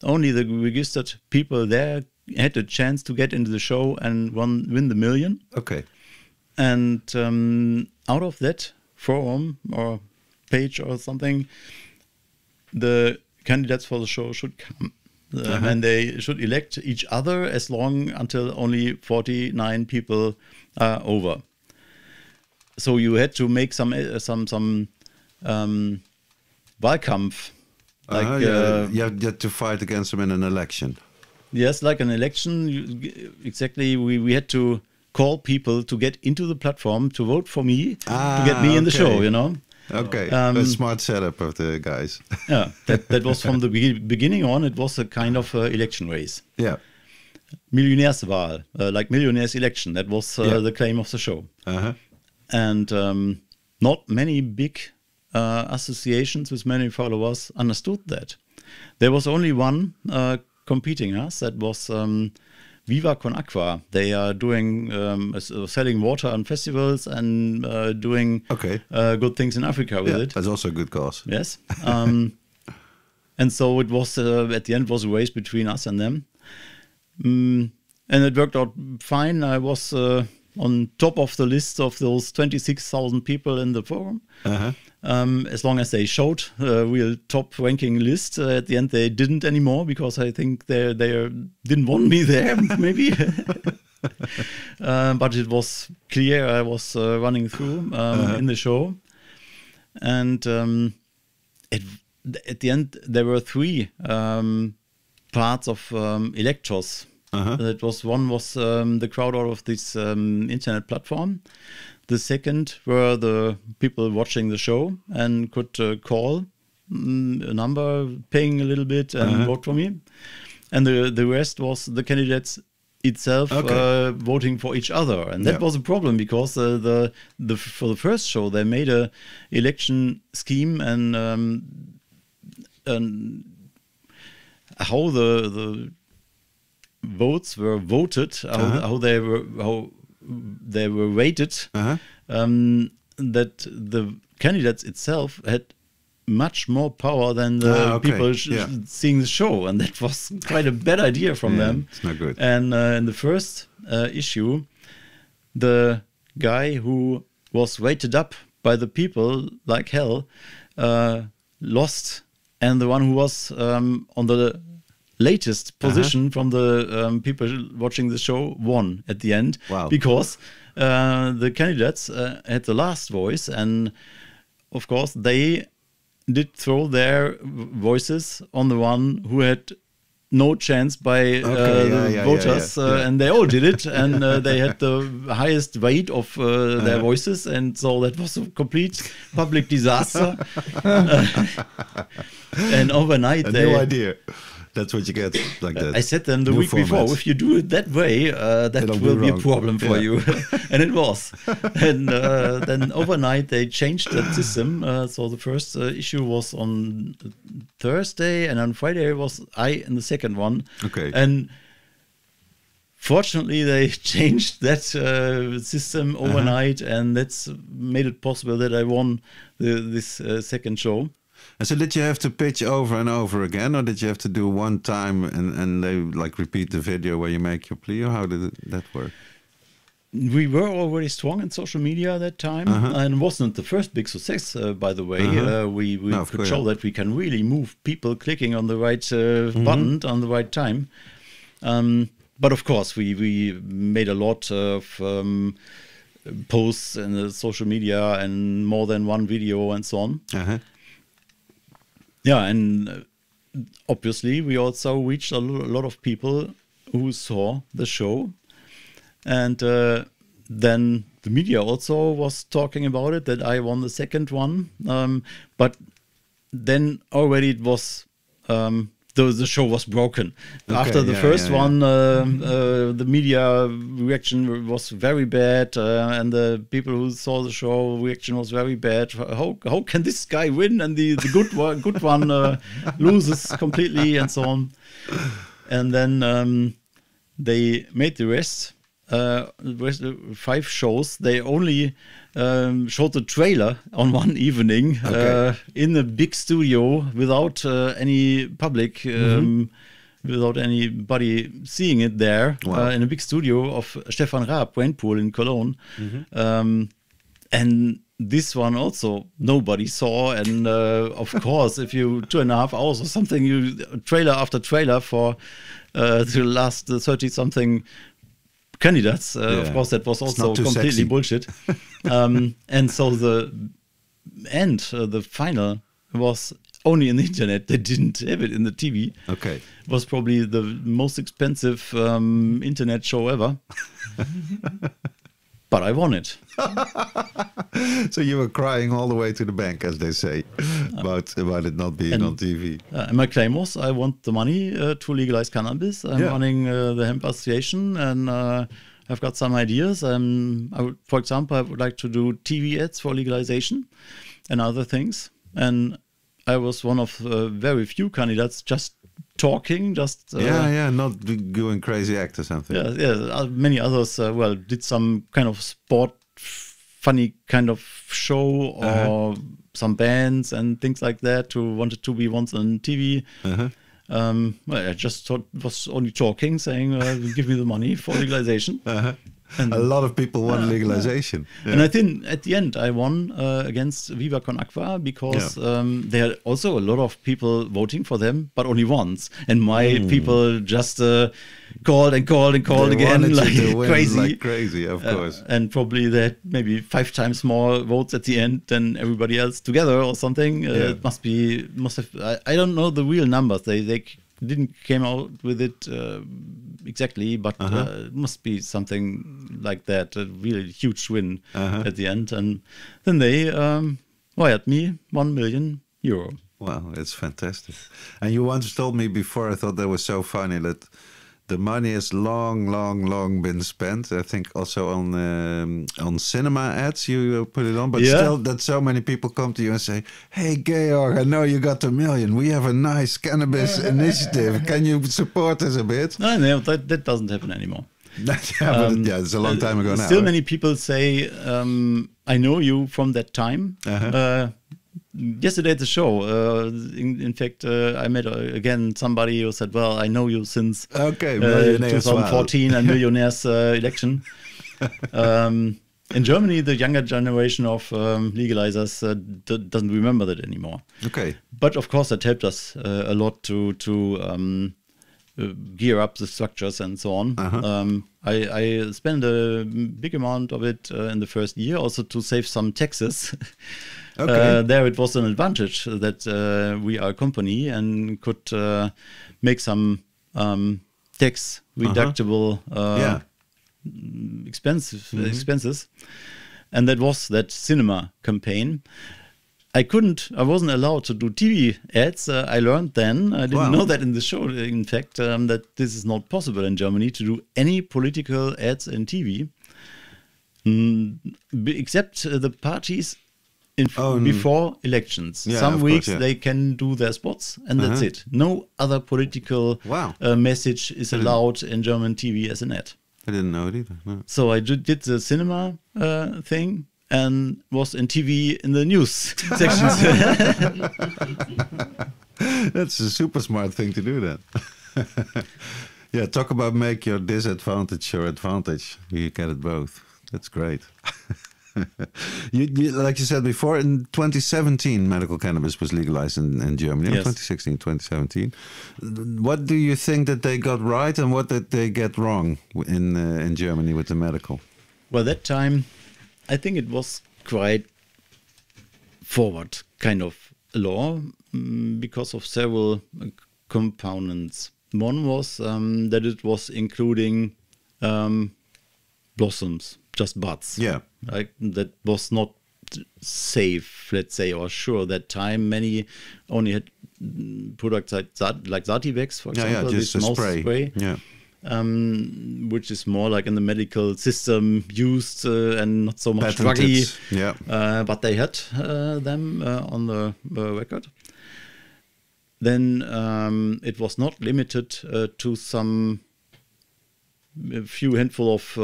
only the registered people there had a chance to get into the show and win the million. Okay. And out of that forum or page or something, the candidates for the show should come. And they should elect each other as long until only 49 people are over. So you had to make some Wahlkampf. Like, you had to fight against them in an election. Yes, like an election. Exactly. We had to call people to get into the platform to vote for me, to get me in the show, you know. Okay, a smart setup of the guys. Yeah, that was from the beginning on. It was a kind of election race. Yeah. Millionärswahl, like millionaires election. That was the claim of the show. And not many big associations with many followers understood that. There was only one competing us. That was Viva con Aqua. They are doing selling water on festivals and doing good things in Africa with it. That's also a good cause. Yes. And so it was at the end was a race between us and them. And it worked out fine. I was on top of the list of those 26,000 people in the forum. As long as they showed a real top ranking list, at the end they didn't anymore because I think they didn't want me there, maybe. But it was clear I was running through in the show. And at the end there were three parts of electors. That was one was the crowd out of this internet platform. The second were the people watching the show and could call a number, paying a little bit and vote for me. And the rest was the candidates itself voting for each other. And that was a problem because for the first show they made a election scheme and how the votes were voted, how they were rated, that the candidates itself had much more power than the people seeing the show, and that was quite a bad idea from them. It's not good. And in the first issue, the guy who was rated up by the people like hell lost, and the one who was on the latest position from the people watching the show won at the end. Wow. Because the candidates had the last voice, and of course they did throw their voices on the one who had no chance by the voters, and they all did it, and they had the highest weight of their voices, and so that was a complete public disaster. And overnight no idea. That's what you get like that. I said them the week before, if you do it that way, that will be a problem for you. And it was. And then overnight they changed that system. So the first issue was on Thursday, and on Friday was I in the second one. Okay. And fortunately they changed that system overnight, and that's made it possible that I won this second show. And so did you have to pitch over and over again, or did you have to do one time and they like repeat the video where you make your plea, or how did that work? We were already strong in social media at that time, and it wasn't the first big success, by the way. We could show that we can really move people clicking on the right button on the right time. But of course, we made a lot of posts in the social media and more than one video and so on. Yeah, and obviously we also reached a lot of people who saw the show. And then the media also was talking about it, that I won the second one. But then already it was, the show was broken. After the first one, the media reaction was very bad, and the people who saw the show reaction was very bad. How can this guy win and the good one loses completely, and so on. And then they made the rest. 5 shows. They only showed the trailer on one evening in a big studio without any public without anybody seeing it there in a big studio of Stefan Raab, Brainpool in Cologne. And this one also nobody saw. And of course, if you 2.5 hours or something, you trailer after trailer for the last 30-something candidates, of course, that was also completely sexy. bullshit. And so the end, the final, was only in the internet. They didn't have it in the TV. Okay. It was probably the most expensive internet show ever. But I won it. So you were crying all the way to the bank, as they say, about it not being on TV. And my claim was, I want the money to legalize cannabis. I'm running the hemp association, and I've got some ideas. For example, I would like to do TV ads for legalization and other things. And I was one of very few candidates just talking, not going crazy act or something. Many others did some kind of sport funny kind of show or some bands and things like that who wanted to be once on TV. I just thought it was only talking, saying give me the money for legalization. And a lot of people want legalization. And I think at the end I won against Viva Con Aqua because there are also a lot of people voting for them, but only once. And my people just called again like crazy. Of course. And probably they had maybe 5 times more votes at the end than everybody else together or something. It must have. I don't know the real numbers. They didn't came out with it exactly, but it must be something like that, a really huge win at the end. And then they wired me €1 million. Wow, it's fantastic. And you once told me before, I thought that was so funny, that the money has long been spent. I think also on cinema ads you put it on, but still that so many people come to you and say, "Hey Georg, I know you got $1 million. We have a nice cannabis initiative. Can you support us a bit?" No, that doesn't happen anymore. It's a long time ago now. Still, many people say, "I know you from that time." Yesterday at the show, in fact, I met again somebody who said, "Well, I know you since 2014 and Millionaires election." In Germany, the younger generation of legalizers doesn't remember that anymore. Okay, but of course, that helped us a lot to gear up the structures and so on. I spent a big amount of it in the first year, also to save some taxes. There it was an advantage that we are a company and could make some tax deductible expenses. And that was that cinema campaign. I wasn't allowed to do TV ads. I learned then, I didn't know that in the show, in fact, that this is not possible in Germany to do any political ads in TV, except the parties before elections. Some weeks they can do their spots and that's it. No other political message is allowed in German TV as an ad. I didn't know it either. No. So I did the cinema thing and was in TV in the news sections. That's a super smart thing to do then. Talk about make your disadvantage your advantage. You get it both. That's great. you, like you said before, in 2017, medical cannabis was legalized in Germany. Yes. 2016, 2017. What do you think that they got right and what did they get wrong in Germany with the medical? Well, that time, I think it was quite forward kind of law because of several components. One was that it was including blossoms, just buds. Yeah. Like, that was not safe, let's say, or sure. That time, many only had products like Sativex, for example, just this a mouse spray. Yeah. Which is more like in the medical system used and not so much Patented. druggy. Yeah. But they had them on the record. Then it was not limited to a few handful of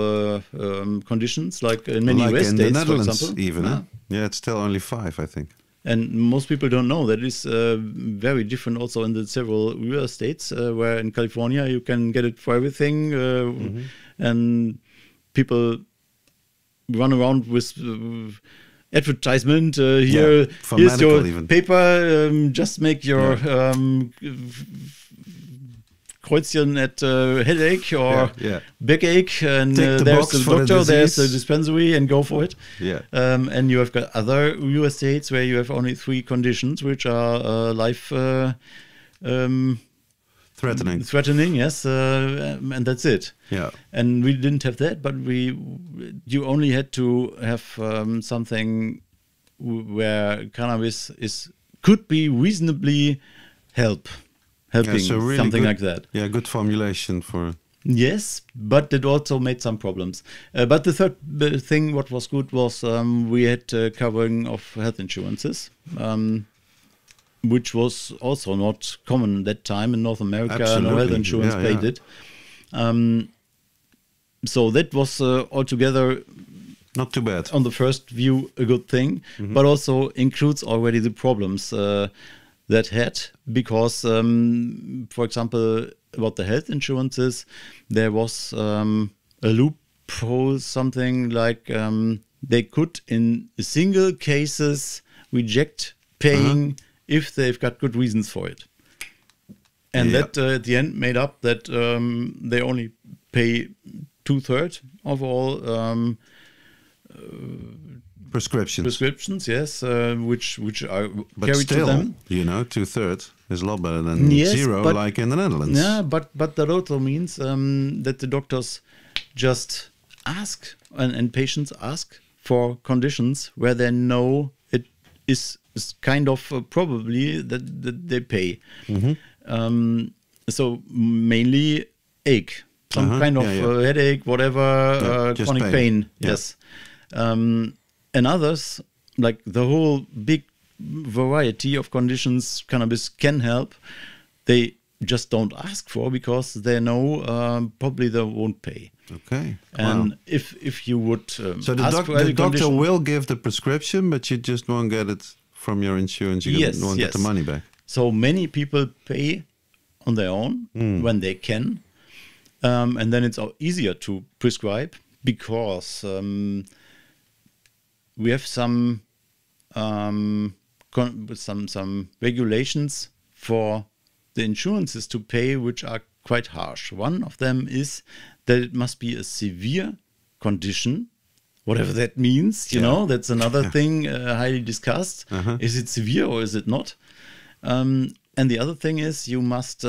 conditions, like in many West in states, the Netherlands, for example. even. Yeah, it's still only 5, I think. And most people don't know that it's very different also in the several US states, where in California you can get it for everything, and people run around with advertisement. Here, for here's your medical even. paper. Just make your Kreuzchen at headache or backache, and Tick the there's box the for the doctor, there's a disease. dispensary, and go for it. Yeah. And you have got other US states where you have only 3 conditions, which are life Threatening. yes, and that's it. Yeah. And we didn't have that, but you only had to have something where cannabis could be reasonably helping, so really something good, like that. Yeah, good formulation for. Yes, but it also made some problems. But the third thing, what was good, was we had covering of health insurances, which was also not common that time in North America. No health Absolutely. insurance Yeah, paid it. So that was altogether, Not too bad. on the first view, a good thing, but also includes already the problems that had, because, for example, about the health insurances, there was a loophole, something like they could, in single cases, reject paying if they've got good reasons for it. And that at the end made up that they only pay 2/3 of all prescriptions, yes, which are But carried still, to them. 2/3 is a lot better than Yes, zero, but- like in the Netherlands. Yeah, but that also means that the doctors just ask and patients ask for conditions where they know it is kind of probably that they pay. So mainly ache, some kind of headache, whatever, just chronic pain. Yes. And others, like the whole big variety of conditions cannabis can help, they just don't ask for, because they know probably they won't pay. Okay. And Wow. if you would So the, ask for any doctor condition, will give the prescription, but you just won't get it from your insurance. You won't get the money back. So many people pay on their own when they can, and then it's easier to prescribe, because we have some regulations for the insurances to pay, which are quite harsh. One of them is that it must be a severe condition, whatever that means. You know, that's another thing highly discussed. Is it severe or is it not? And the other thing is you must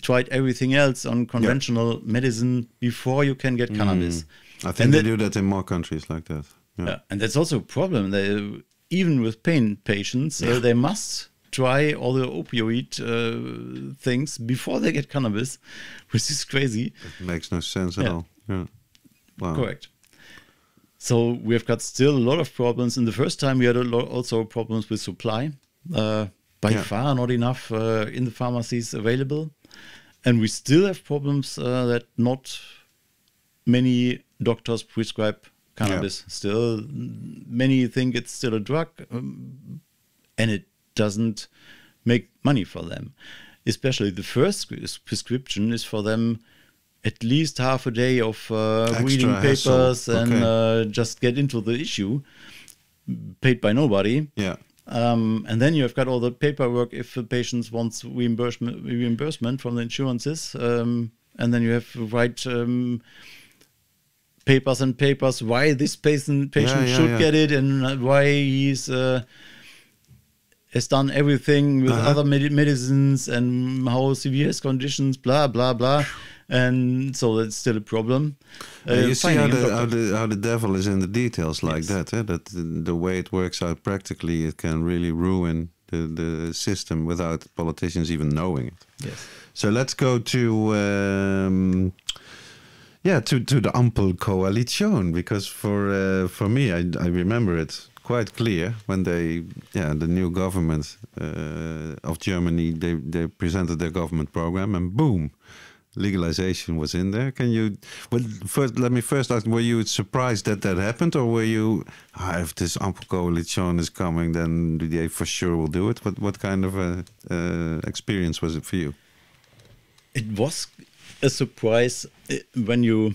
try everything else on conventional medicine before you can get cannabis. I think they do that in more countries like that. Yeah. And that's also a problem. Even with pain patients, they must try all the opioid things before they get cannabis, which is crazy. It makes no sense at all. Yeah. Wow. Correct. So we have got still a lot of problems. In the first time, we had also problems with supply. By far not enough in the pharmacies available. And we still have problems that not many doctors prescribe cannabis. Still, many think it's still a drug, and it doesn't make money for them. Especially the first prescription is for them at least half a day of reading papers and just get into the issue, paid by nobody. Yeah. And then you have got all the paperwork if the patient wants reimbursement from the insurances. And then you have to write papers and papers why this patient should get it, and why he's has done everything with other medicines, and how severe his conditions, blah, blah, blah. And so that's still a problem. You see how the devil is in the details like that. That the way it works out practically, it can really ruin the system without politicians even knowing it. Yes. So let's go to the Ampelcoalition, because for me, I remember it quite clear when the new government of Germany, they presented their government program, and boom, legalization was in there. Can you? Well, let me first ask: were you surprised that happened, or were you, if this Ampelcoalition is coming, then they for sure will do it? What kind of experience was it for you? It was a surprise when you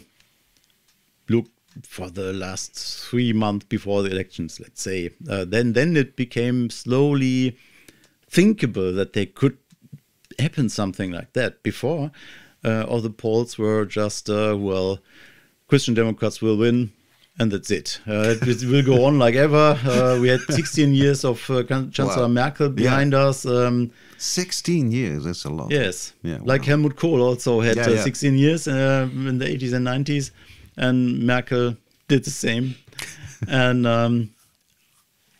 look for the last 3 months before the elections, let's say. Then it became slowly thinkable that they could happen something like that. Before, all the polls were just, Christian Democrats will win, and that's it. It will go on like ever. We had 16 years of Chancellor Merkel behind us. 16 years, that's a lot. Yes. Yeah, like Helmut Kohl also had 16 years in the 80s and 90s, and Merkel did the same. And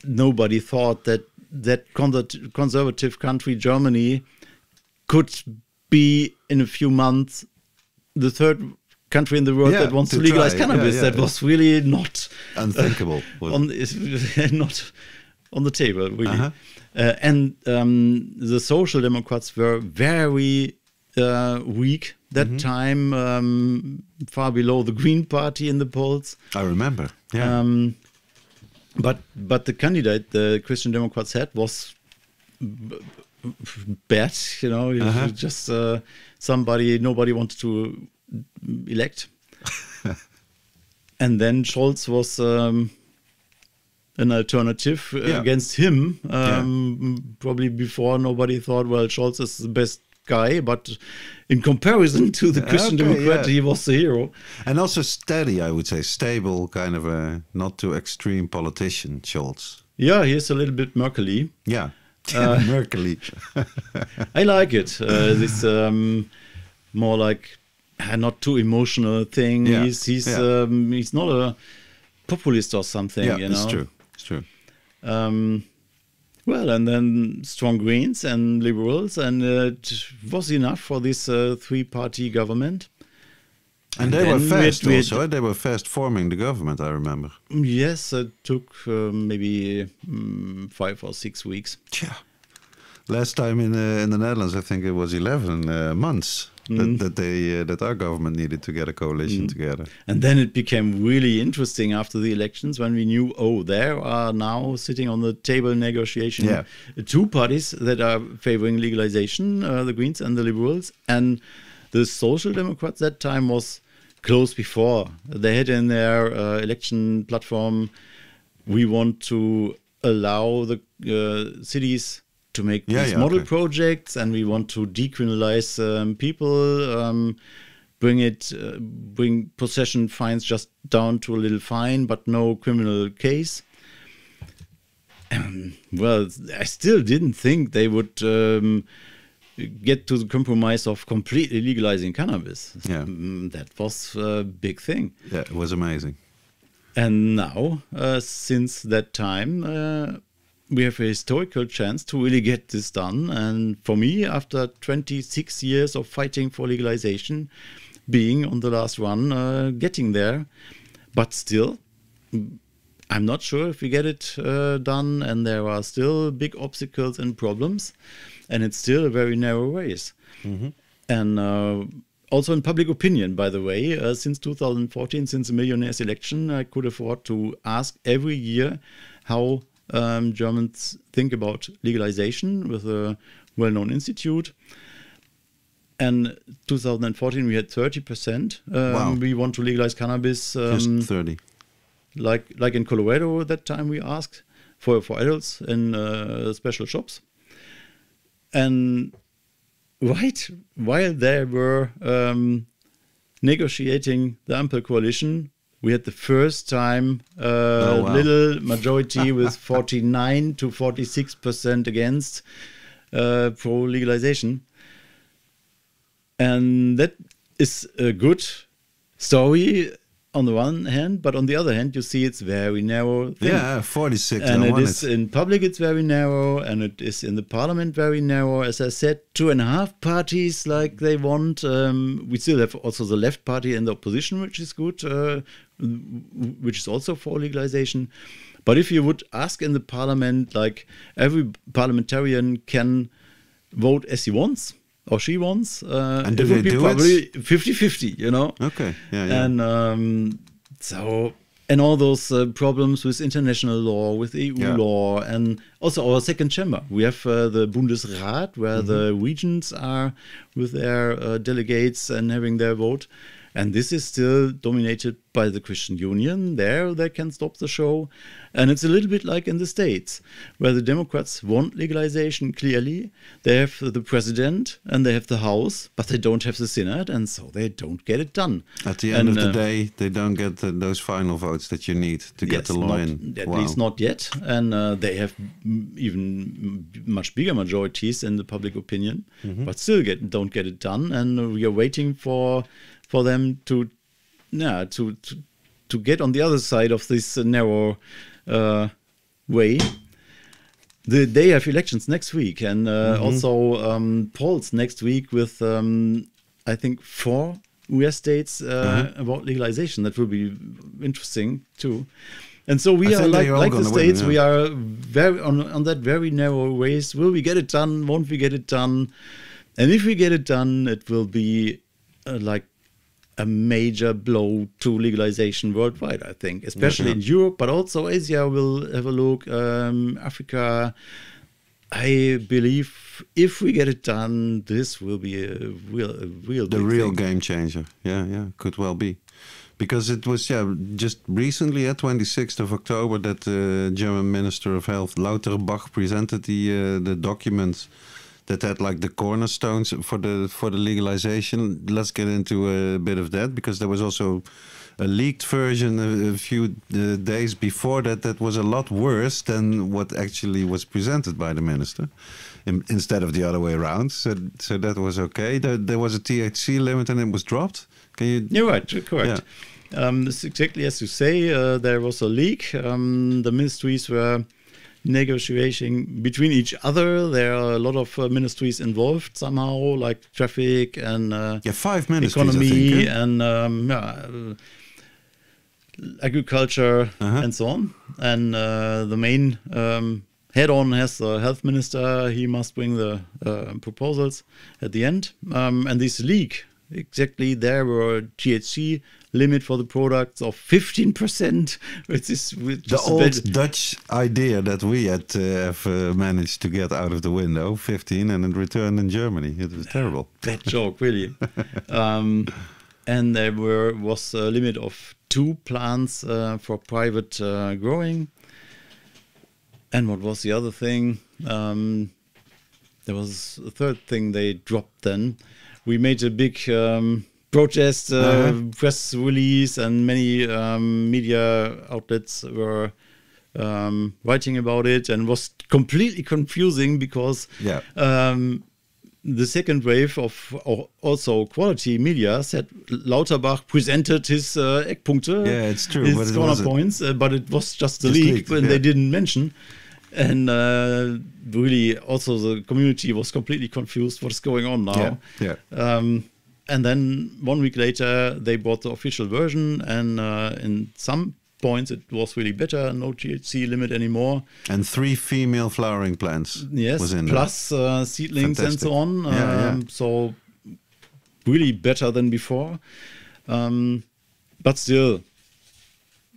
nobody thought that conservative country, Germany, could be in a few months the third country in the world that wants to legalize cannabis. That was really not unthinkable. Not on the table, really. And the Social Democrats were very weak that time, far below the Green Party in the polls. I remember. But the candidate the Christian Democrats had was bad, just somebody nobody wanted to elect. And then Scholz was an alternative against him. Probably before nobody thought, well, Scholz is the best guy, but in comparison to the Christian Democrat, he was the hero. And also steady, I would say, stable, kind of a not too extreme politician, Scholz. Yeah, he's a little bit Merkel-y. Yeah. Merkel-y. I like it. This more like not too emotional thing. Yeah. He's not a populist or something. Yeah, it's true. It's true. Well, and then strong Greens and Liberals, and it was enough for this three-party government. And they were fast also. They were fast forming the government, I remember. Yes, it took maybe 5 or 6 weeks. Yeah. Last time in the Netherlands, I think it was 11 months that our government needed to get a coalition together. And then it became really interesting after the elections when we knew, there are now sitting on the table negotiation 2 parties that are favoring legalization, the Greens and the Liberals. And the Social Democrats that time was close before. They had in their election platform, we want to allow the cities to make these model projects, and we want to decriminalize people, bring possession fines just down to a little fine, but no criminal case. Well, I still didn't think they would get to the compromise of completely legalizing cannabis. Yeah. That was a big thing. Yeah, it was amazing. And now, since that time, we have a historical chance to really get this done. And for me, after 26 years of fighting for legalization, being on the last run, getting there, but still, I'm not sure if we get it done, and there are still big obstacles and problems, and it's still a very narrow race. And also in public opinion, by the way, since 2014, since the Millionaires election, I could afford to ask every year how Germans think about legalization with a well-known institute. And 2014, we had 30%. Wow. We want to legalize cannabis. Just 30. Like in Colorado at that time, we asked for adults in special shops. And right while they were negotiating the Ampel coalition, we had the first time little majority with 49 to 46% against pro-legalization. And that is a good story on the one hand, but on the other hand, you see it's very narrow thing. Yeah, 46. And it is in public, it's very narrow, and it is in the parliament very narrow. As I said, 2.5 parties like they want. We still have also the left party in the opposition, which is good, which is also for legalization. But if you would ask in the parliament, like every parliamentarian can vote as he wants, or she wants, And it do would they be do probably 50-50, you know? Okay. Yeah. And and all those problems with international law, with EU law, and also our second chamber. We have the Bundesrat, where the regions are with their delegates and having their vote. And this is still dominated by the Christian Union. There they can stop the show. And it's a little bit like in the States, where the Democrats want legalization clearly. They have the president and they have the House, but they don't have the Senate, and so they don't get it done. At the end of the day, they don't get those final votes that you need to get the law in. At least not yet. And they have even much bigger majorities in the public opinion, but still don't get it done. And we are waiting for them to get on the other side of this narrow way. They have elections next week, and also polls next week with I think 4 US states about legalization. That will be interesting too. And so we are like the States. We are very on that very narrow race. Will we get it done? Won't we get it done? And if we get it done, it will be like a major blow to legalization worldwide, I think, especially in Europe, but also Asia will have a look, Africa. I believe if we get it done, this will be a real game changer. Yeah, could well be. Because it was, just recently, 26th of October, that the German Minister of Health, Lauterbach, presented the documents that had like the cornerstones for the legalization. Let's get into a bit of that, because there was also a leaked version a few days before that was a lot worse than what actually was presented by the minister, instead of the other way around. So that was okay. There was a THC limit and it was dropped. Can you? You're right, correct. Yeah. It's exactly as you say. There was a leak. The ministries were negotiating between each other. There are a lot of ministries involved somehow, like traffic and 5 ministries, economy, I think, and agriculture and so on. And the main head-on has the health minister. He must bring the proposals at the end. And this leak, exactly, there were THC limit for the products of 15%, which is the old Dutch idea that we had have managed to get out of the window, 15, and in return in Germany. It was terrible. Bad joke, really. And there was a limit of 2 plants for private growing. And what was the other thing? There was a third thing they dropped then. We made a big protest press release, and many media outlets were writing about it, and was completely confusing because the second wave of also quality media said Lauterbach presented his Eckpunkte, it's true, his corner points, but it was just a leak when they didn't mention. And really, also the community was completely confused. What's going on now? And then 1 week later, they bought the official version, and in some points it was really better. No THC limit anymore. And 3 female flowering plants. Yes, was in plus seedlings. Fantastic. And so on. So really better than before, but still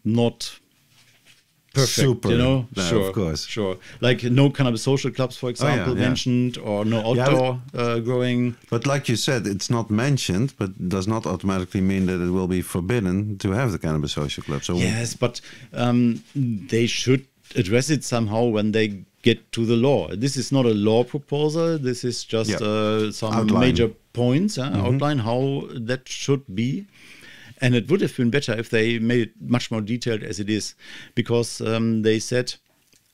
not perfect, super, you know. No, sure, of course, sure. Like no cannabis social clubs, for example, mentioned, or no outdoor growing. But like you said, it's not mentioned, but does not automatically mean that it will be forbidden to have the cannabis social club. So yes, but they should address it somehow when they get to the law. This is not a law proposal. This is just some outline. Major points, outline how that should be. And it would have been better if they made it much more detailed as it is, because they said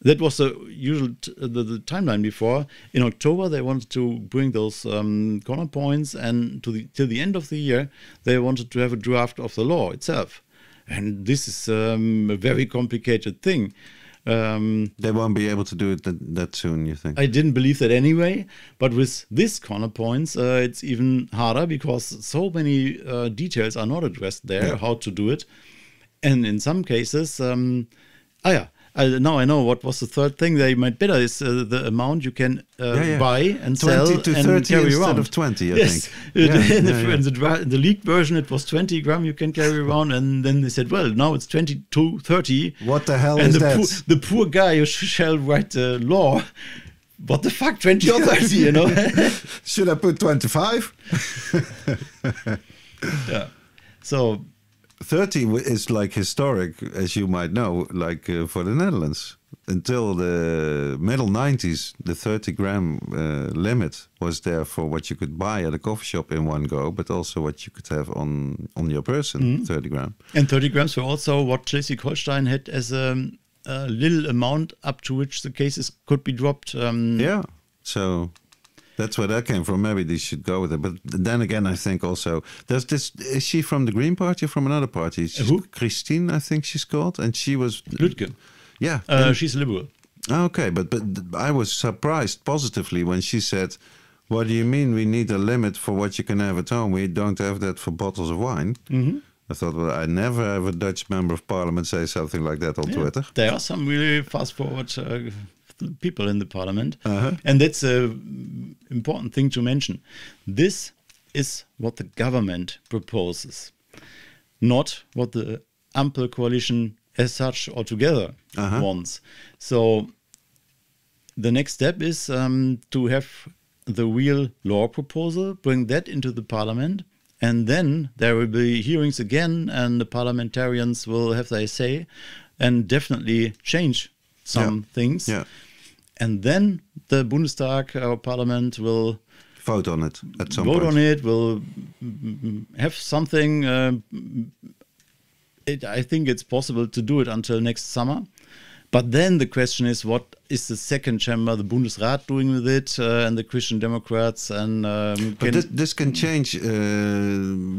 that was the usual the timeline before. In October, they wanted to bring those corner points, and till the end of the year, they wanted to have a draft of the law itself. And this is a very complicated thing. They won't be able to do it that soon, you think? I didn't believe that anyway, but with this corner points, it's even harder, because so many details are not addressed there, how to do it. And in some cases, Now I know what was the third thing they might better is the amount you can buy and 20 sell to and 30 carry instead around. of 20, I Yes. think. In the leaked version, it was 20 gram you can carry around, and then they said, well, now it's 20 to 30. What the hell and is that? The poor guy who shall write the law. What the fuck, 20 or 30, you know? Should I put 25? Yeah. So 30 is like historic, as you might know, like for the Netherlands. Until the middle 90s, the 30-gram limit was there for what you could buy at a coffee shop in one go, but also what you could have on your person, 30 gram. And 30 grams were also what Schleswig-Holstein had as a little amount up to which the cases could be dropped. Yeah, so that's where that came from. Maybe they should go with it. But then again, I think also, there's this, is she from the Green Party or from another party? Who? Christine, I think she's called. And she was... Lütke. Yeah. She's liberal. Okay, but I was surprised positively when she said, what do you mean we need a limit for what you can have at home? We don't have that for bottles of wine. Mm-hmm. I thought, well, I never have a Dutch member of parliament say something like that on Twitter. There are some really fast-forward people in the parliament. Uh-huh. And that's an important thing to mention. This is what the government proposes, not what the Ampel coalition as such altogether wants. So the next step is to have the real law proposal, bring that into the parliament, and then there will be hearings again, and the parliamentarians will have their say and definitely change some things. Yeah. And then the Bundestag, our parliament, will vote on it at some vote point. on it, will have something. I think it's possible to do it until next summer. But then the question is, what is the second chamber, the Bundesrat, doing with it, and the Christian Democrats? And but this can change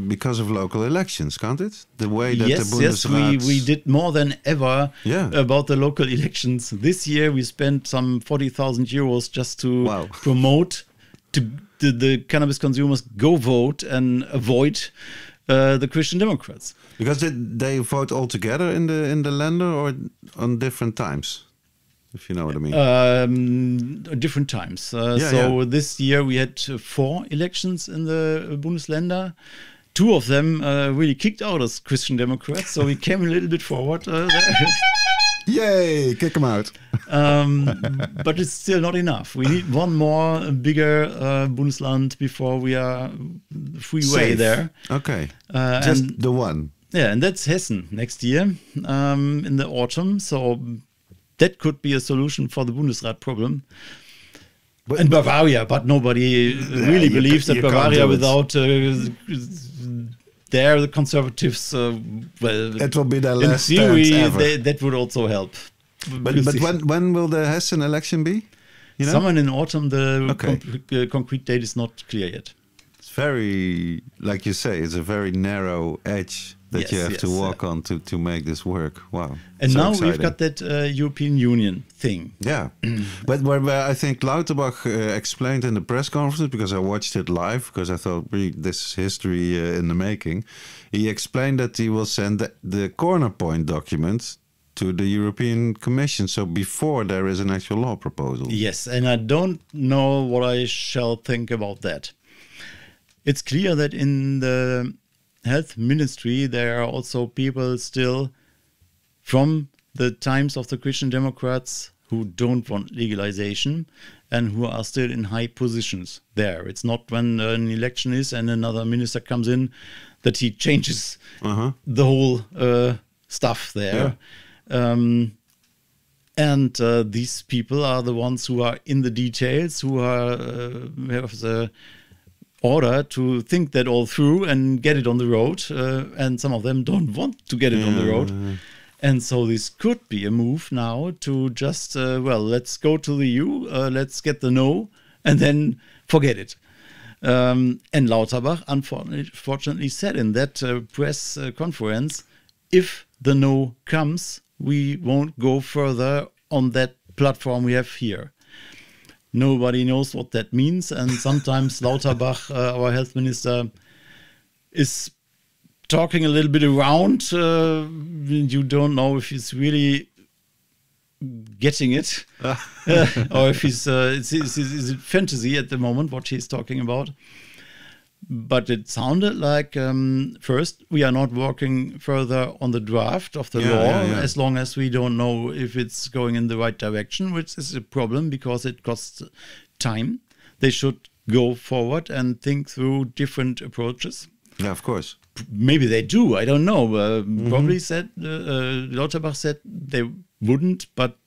because of local elections, can't it? The way that the Bundesrat... Yes, we did more than ever Yeah. about the local elections. This year we spent some 40,000 euros just to promote to the cannabis consumers go vote and avoid the Christian Democrats. Because they vote all together in the Länder or on different times, if you know what I mean. Different times. This year we had 4 elections in the Bundesländer. 2 of them really kicked out as Christian Democrats, so we came a little bit forward there. Yay, kick them out. But it's still not enough. We need one more bigger Bundesland before we are freeway there. Okay, just the one. Yeah, and that's Hessen next year in the autumn. So that could be a solution for the Bundesrat problem. And Bavaria, but nobody really believes that Bavaria without the conservatives, it will be their in last theory, stance ever. that would also help. But when will the Hessen election be? You know? Someone in autumn, the concrete date is not clear yet. It's very, like you say, it's a very narrow edge that you have to walk on to make this work. Wow. And so now exciting. we've got that European Union thing. Yeah. But where I think Lauterbach explained in the press conference, because I watched it live, because I thought, really, this is history in the making. He explained that he will send the corner point document to the European Commission, so before there is an actual law proposal. Yes, and I don't know what I shall think about that. It's clear that in the health ministry there are also people still from the times of the Christian Democrats who don't want legalization and who are still in high positions there. It's not when an election is and another minister comes in that he changes the whole stuff there. Yeah. And these people are the ones who are in the details, who are have the order to think that all through and get it on the road. And some of them don't want to get it on the road. And so this could be a move now to just, let's go to the EU, let's get the no, and then forget it. And Lauterbach, unfortunately, said in that press conference, if the no comes, we won't go further on that platform we have here. Nobody knows what that means, and sometimes Lauterbach, our health minister, is talking a little bit around. You don't know if he's really getting it, or if he's is it fantasy at the moment what he's talking about. But it sounded like first we are not working further on the draft of the law as long as we don't know if it's going in the right direction, which is a problem because it costs time. They should go forward and think through different approaches. Yeah, of course. Maybe they do. I don't know. Probably said Lauterbach said they wouldn't, but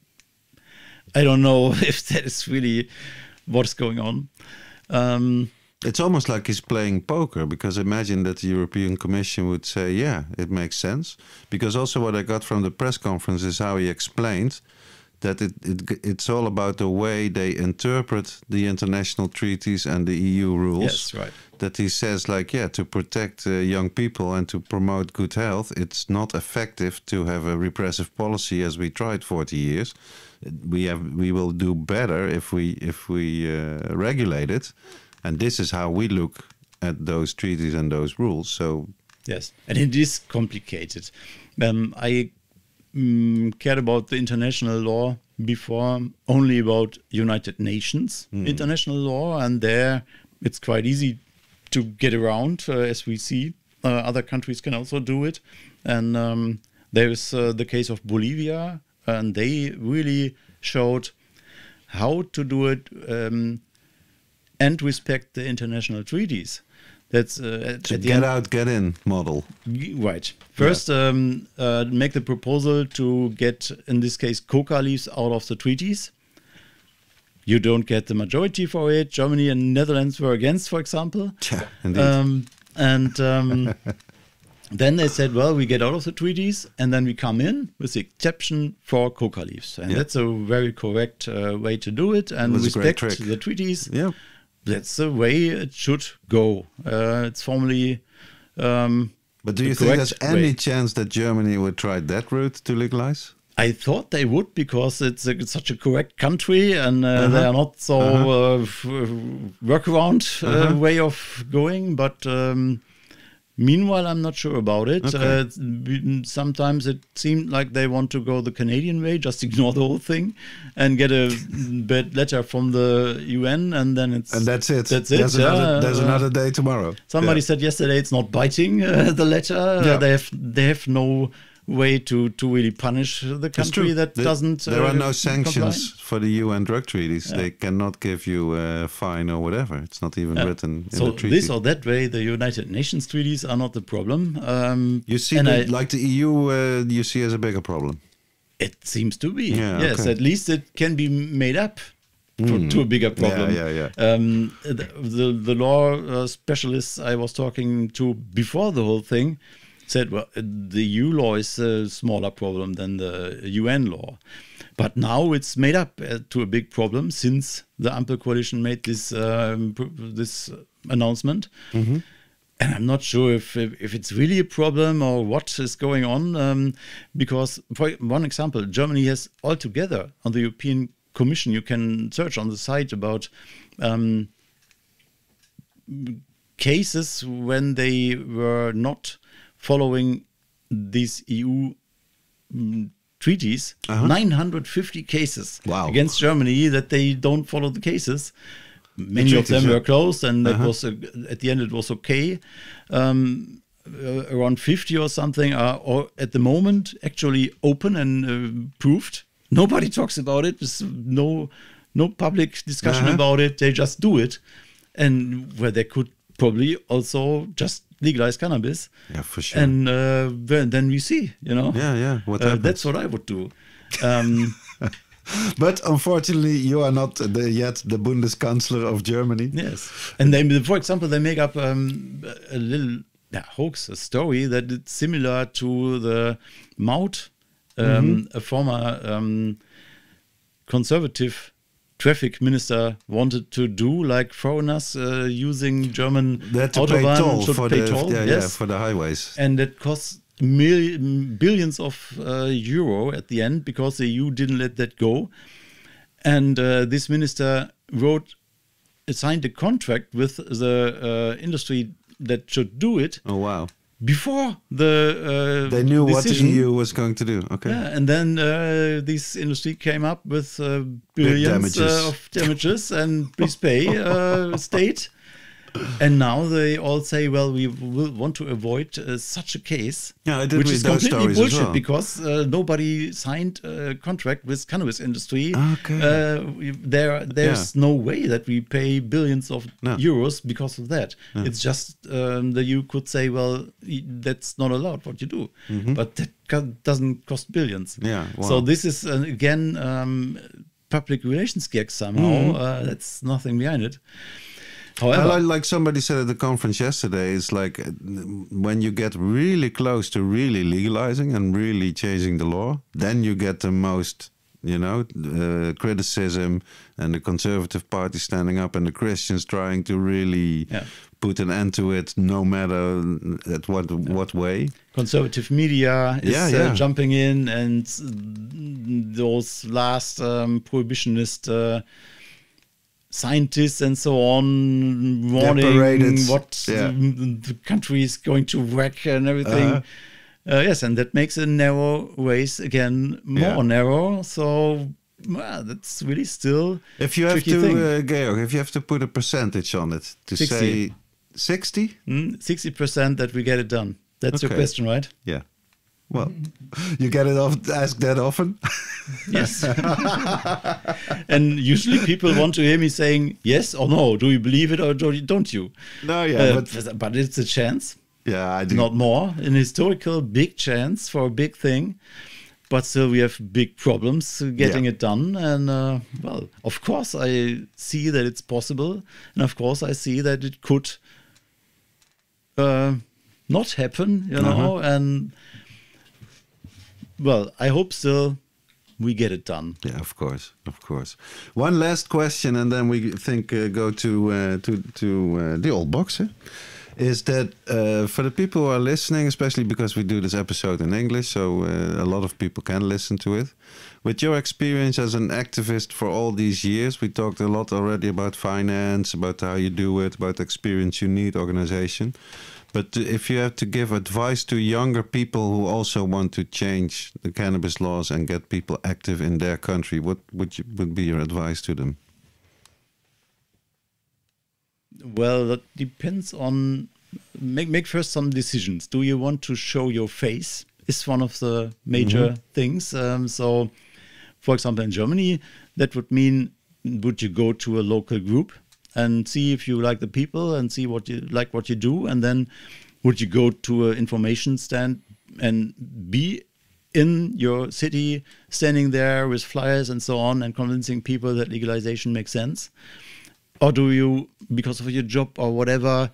I don't know if that is really what's going on. It's almost like he's playing poker, because imagine that the European Commission would say, yeah, it makes sense. Because also what I got from the press conference is how he explained that it's all about the way they interpret the international treaties and the EU rules. Yes, right. That he says, like, yeah, to protect young people and to promote good health, it's not effective to have a repressive policy as we tried 40 years. We will do better if we regulate it. And this is how we look at those treaties and those rules. So yes, and it is complicated. I cared about the international law before, only about United Nations international law, and there it's quite easy to get around, as we see. Other countries can also do it. And there is the case of Bolivia, and they really showed how to do it and respect the international treaties. That's at the get out, get in model. Right. First, make the proposal to get, in this case, coca leaves out of the treaties. You don't get the majority for it. Germany and Netherlands were against, for example. Yeah, indeed. Then they said, well, we get out of the treaties and then we come in with the exception for coca leaves. And that's a very correct way to do it and respect the treaties. Yeah. That's the way it should go. It's formally but do you think there's any chance that Germany would try that route to legalize? I thought they would, because it's such a correct country and they are not so workaround way of going. But meanwhile, I'm not sure about it. Okay. Sometimes it seemed like they want to go the Canadian way, just ignore the whole thing and get a bad letter from the UN, and then it's... And that's it. That's it. There's another day tomorrow. Somebody said yesterday it's not biting, the letter. They have no way to really punish the country that doesn't. There are no sanctions comply. for the UN drug treaties. They cannot give you a fine or whatever. It's not even written in the treaty. This or that way, the United Nations treaties are not the problem. You see, like the EU, you see as a bigger problem. It seems to be. Yeah, yes, okay. at least it can be made up to a bigger problem. Yeah. The law specialists I was talking to before the whole thing said, well, the EU law is a smaller problem than the UN law. But now it's made up to a big problem since the Ampel coalition made this this announcement. And I'm not sure if it's really a problem or what is going on. Because, for one example, Germany has altogether on the European Commission, you can search on the site about cases when they were not following these EU treaties, 950 cases against Germany that they don't follow the cases. Many of them were closed, and that was at the end it was okay. Around 50 or something are at the moment actually open and proved. Nobody talks about it. There's no public discussion about it. They just do it, and where they could probably also just legalize cannabis. Yeah, for sure. And then we see, Yeah. What happens? That's what I would do. But unfortunately, you are not yet the Bundeskanzler of Germany. Yes. And they, for example, they make up a little hoax, a story that it's similar to the Maut, a former conservative traffic minister wanted to do, like foreigners using German autobahn should pay toll. For the highways. And that costs billions of euro at the end because the EU didn't let that go. And this minister signed a contract with the industry that should do it. Oh, wow. before the They knew what the decision. EU was going to do. Okay. Yeah, and then this industry came up with billions damages. of damages and please pay state. And now they all say, well, we will want to avoid such a case, Yeah, I did which read is those completely stories as bullshit well. because nobody signed a contract with cannabis industry. Okay. There's no way that we pay billions of No. euros because of that. It's just that you could say, well, that's not allowed what you do, but that doesn't cost billions. Yeah, wow. So this is again public relations gag somehow. That's nothing behind it. However, Like somebody said at the conference yesterday, it's like when you get really close to really legalizing and really changing the law, then you get the most, criticism, and the Conservative Party standing up and the Christians trying to really put an end to it, no matter at what way. conservative media is jumping in, and those last prohibitionist scientists and so on warning what the country is going to wreck and everything. Yes, and that makes a narrow race again more narrow. So that's really still If you have tricky thing. to, Georg, if you have to put a percentage on it, to 60. say 60? 60% that we get it done. That's your Okay. question, right? Yeah. Well, you get it asked that often? Yes. And usually people want to hear me saying yes or no. Do you believe it or don't you? No, yeah, But it's a chance. Yeah, I do. Not more. An historical big chance for a big thing. But still we have big problems getting it done. And well, of course I see that it's possible. And of course I see that it could not happen, you know. And well, I hope still we get it done. Yeah, of course, of course. One last question, and then we think go to the old box. Is that for the people who are listening, especially because we do this episode in English, so a lot of people can listen to it. With your experience as an activist for all these years, we talked a lot already about finance, about how you do it, about the experience you need, organization. But if you have to give advice to younger people who also want to change the cannabis laws and get people active in their country, what would be your advice to them? Well, that depends on make first some decisions. Do you want to show your face? Is one of the major things. So, for example, in Germany, that would mean would you go to a local group and see if you like the people and see what you do, and then would you go to an information stand and be in your city, standing there with flyers and so on, and convincing people that legalization makes sense? Or do you, because of your job or whatever,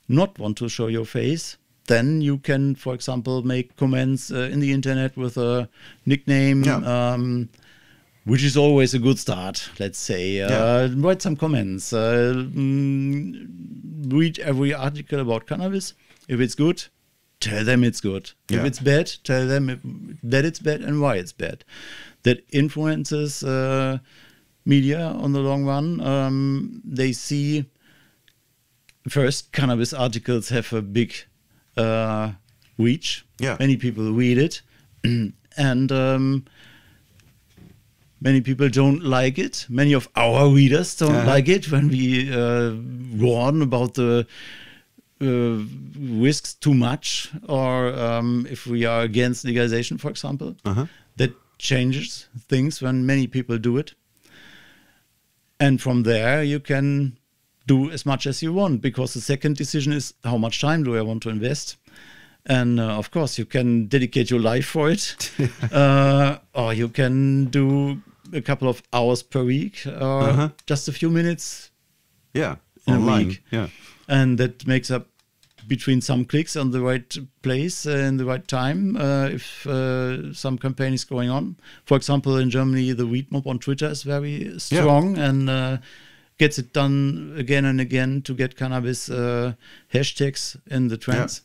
not want to show your face? Then you can, for example, make comments in the internet with a nickname, which is always a good start, let's say. Write some comments. Read every article about cannabis. If it's good, tell them it's good. If it's bad, tell them that it's bad and why it's bad. That influences media on the long run. They see, first, cannabis articles have a big reach. Many people read it. And many people don't like it. Many of our readers don't like it when we warn about the risks too much, or if we are against legalization, for example. That changes things when many people do it. And from there, you can do as much as you want, because the second decision is how much time do I want to invest? And of course, you can dedicate your life for it, or you can do a couple of hours per week, or just a few minutes in online. a week. And that makes up between some clicks on the right place in the right time if some campaign is going on. For example, in Germany, the Weed Mob on Twitter is very strong and gets it done again and again to get cannabis hashtags in the trends.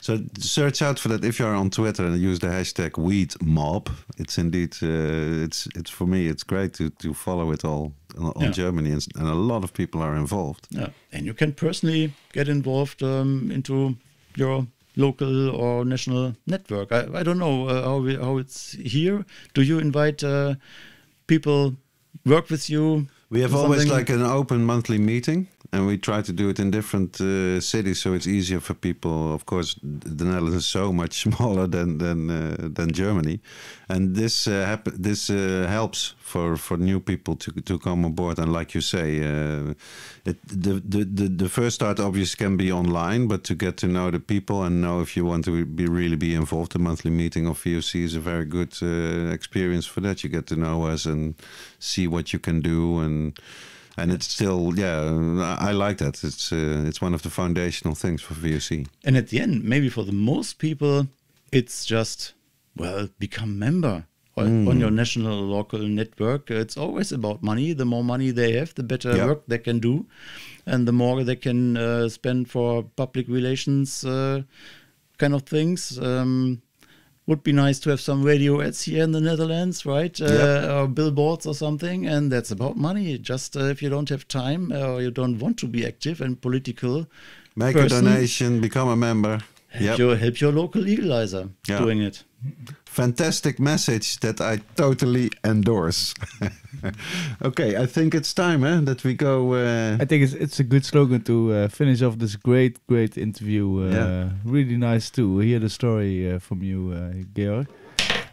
So search out for that if you are on Twitter and use the hashtag #WeedMob. It's indeed, it's for me, it's great to follow it all on Germany, and a lot of people are involved. And you can personally get involved into your local or national network. I don't know how it's here. Do you invite people work with you? We have always like an open monthly meeting, and we try to do it in different cities, so it's easier for people. Of course, the Netherlands is so much smaller than Germany, and this helps for new people to come on board. And like you say, the first start obviously can be online, but to get to know the people and know if you want to really be involved, a monthly meeting of VOC is a very good experience for that. You get to know us and see what you can do, and it's still, I like that. It's one of the foundational things for VOC. And at the end, maybe for the most people, it's just, become member on your national local network. It's always about money. The more money they have, the better work they can do, and the more they can spend for public relations kind of things. Would be nice to have some radio ads here in the Netherlands, right? Or billboards or something, and that's about money. Just if you don't have time or you don't want to be active and political, make a donation, become a member. Help your local legalizer doing it. Fantastic message that I totally endorse. Okay, I think it's time that we go. I think it's a good slogan to finish off this great interview. Really nice to hear the story from you, Georg.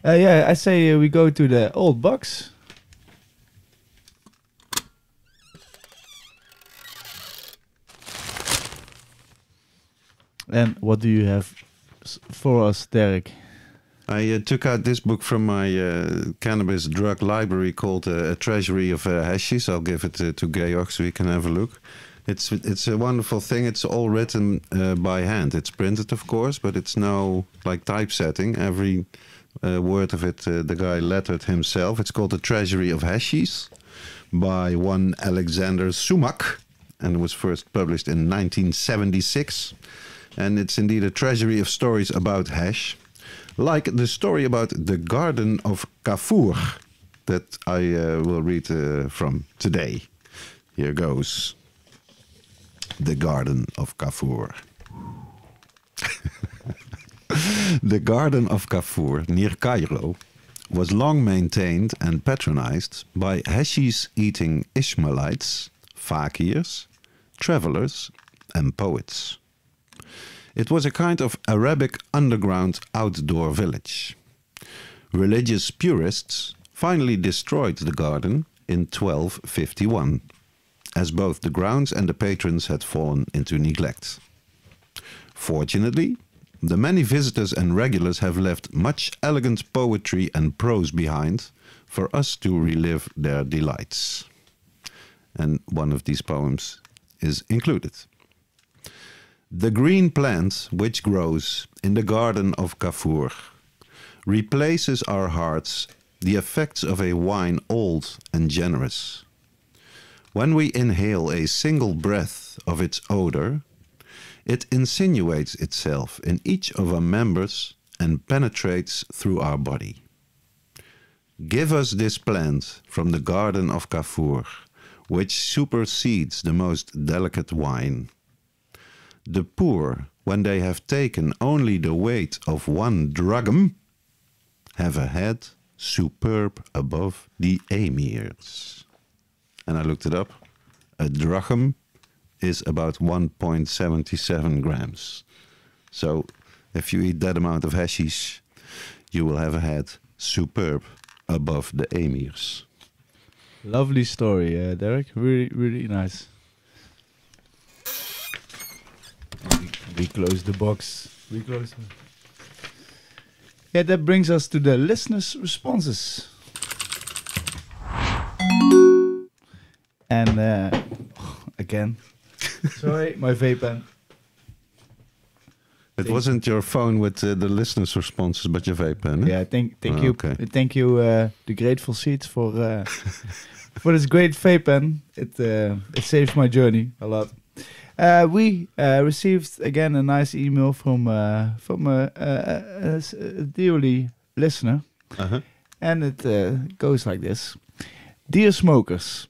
I say we go to the old box. And what do you have for us, Derek? I took out this book from my cannabis drug library called A Treasury of Hashish. I'll give it to Georg so he can have a look. It's a wonderful thing. It's all written by hand. It's printed, of course, but it's no like typesetting. Every word of it, the guy lettered himself. It's called A Treasury of Hashish by one Alexander Sumach, and it was first published in 1976. And it's indeed a treasury of stories about hash, like the story about the Garden of Cafour that I will read from today. Here goes. The Garden of Cafour. The Garden of Cafour, near Cairo, was long maintained and patronized by hashish-eating Ishmaelites, fakirs, travelers, and poets. It was a kind of Arabic underground outdoor village. Religious purists finally destroyed the garden in 1251, as both the grounds and the patrons had fallen into neglect. Fortunately, the many visitors and regulars have left much elegant poetry and prose behind for us to relive their delights. And one of these poems is included. The green plant which grows in the garden of Cafour replaces our hearts the effects of a wine old and generous. When we inhale a single breath of its odor, it insinuates itself in each of our members and penetrates through our body. Give us this plant from the garden of Cafour, which supersedes the most delicate wine. The poor, when they have taken only the weight of one drachm, have a head superb above the emirs. And I looked it up. A drachm is about 1.77 grams. So if you eat that amount of hashish, you will have a head superb above the emirs. Lovely story, Derek. Really, really nice. We close the box. Yeah, that brings us to the listeners' responses. And again, sorry, my vape pen. It wasn't your phone with the listeners' responses, but your vape pen. Yeah, thank you, okay. Thank you, the Grateful Seeds for this great vape pen. It saves my journey a lot. We received again a nice email from a dearly listener, and it goes like this: Dear smokers,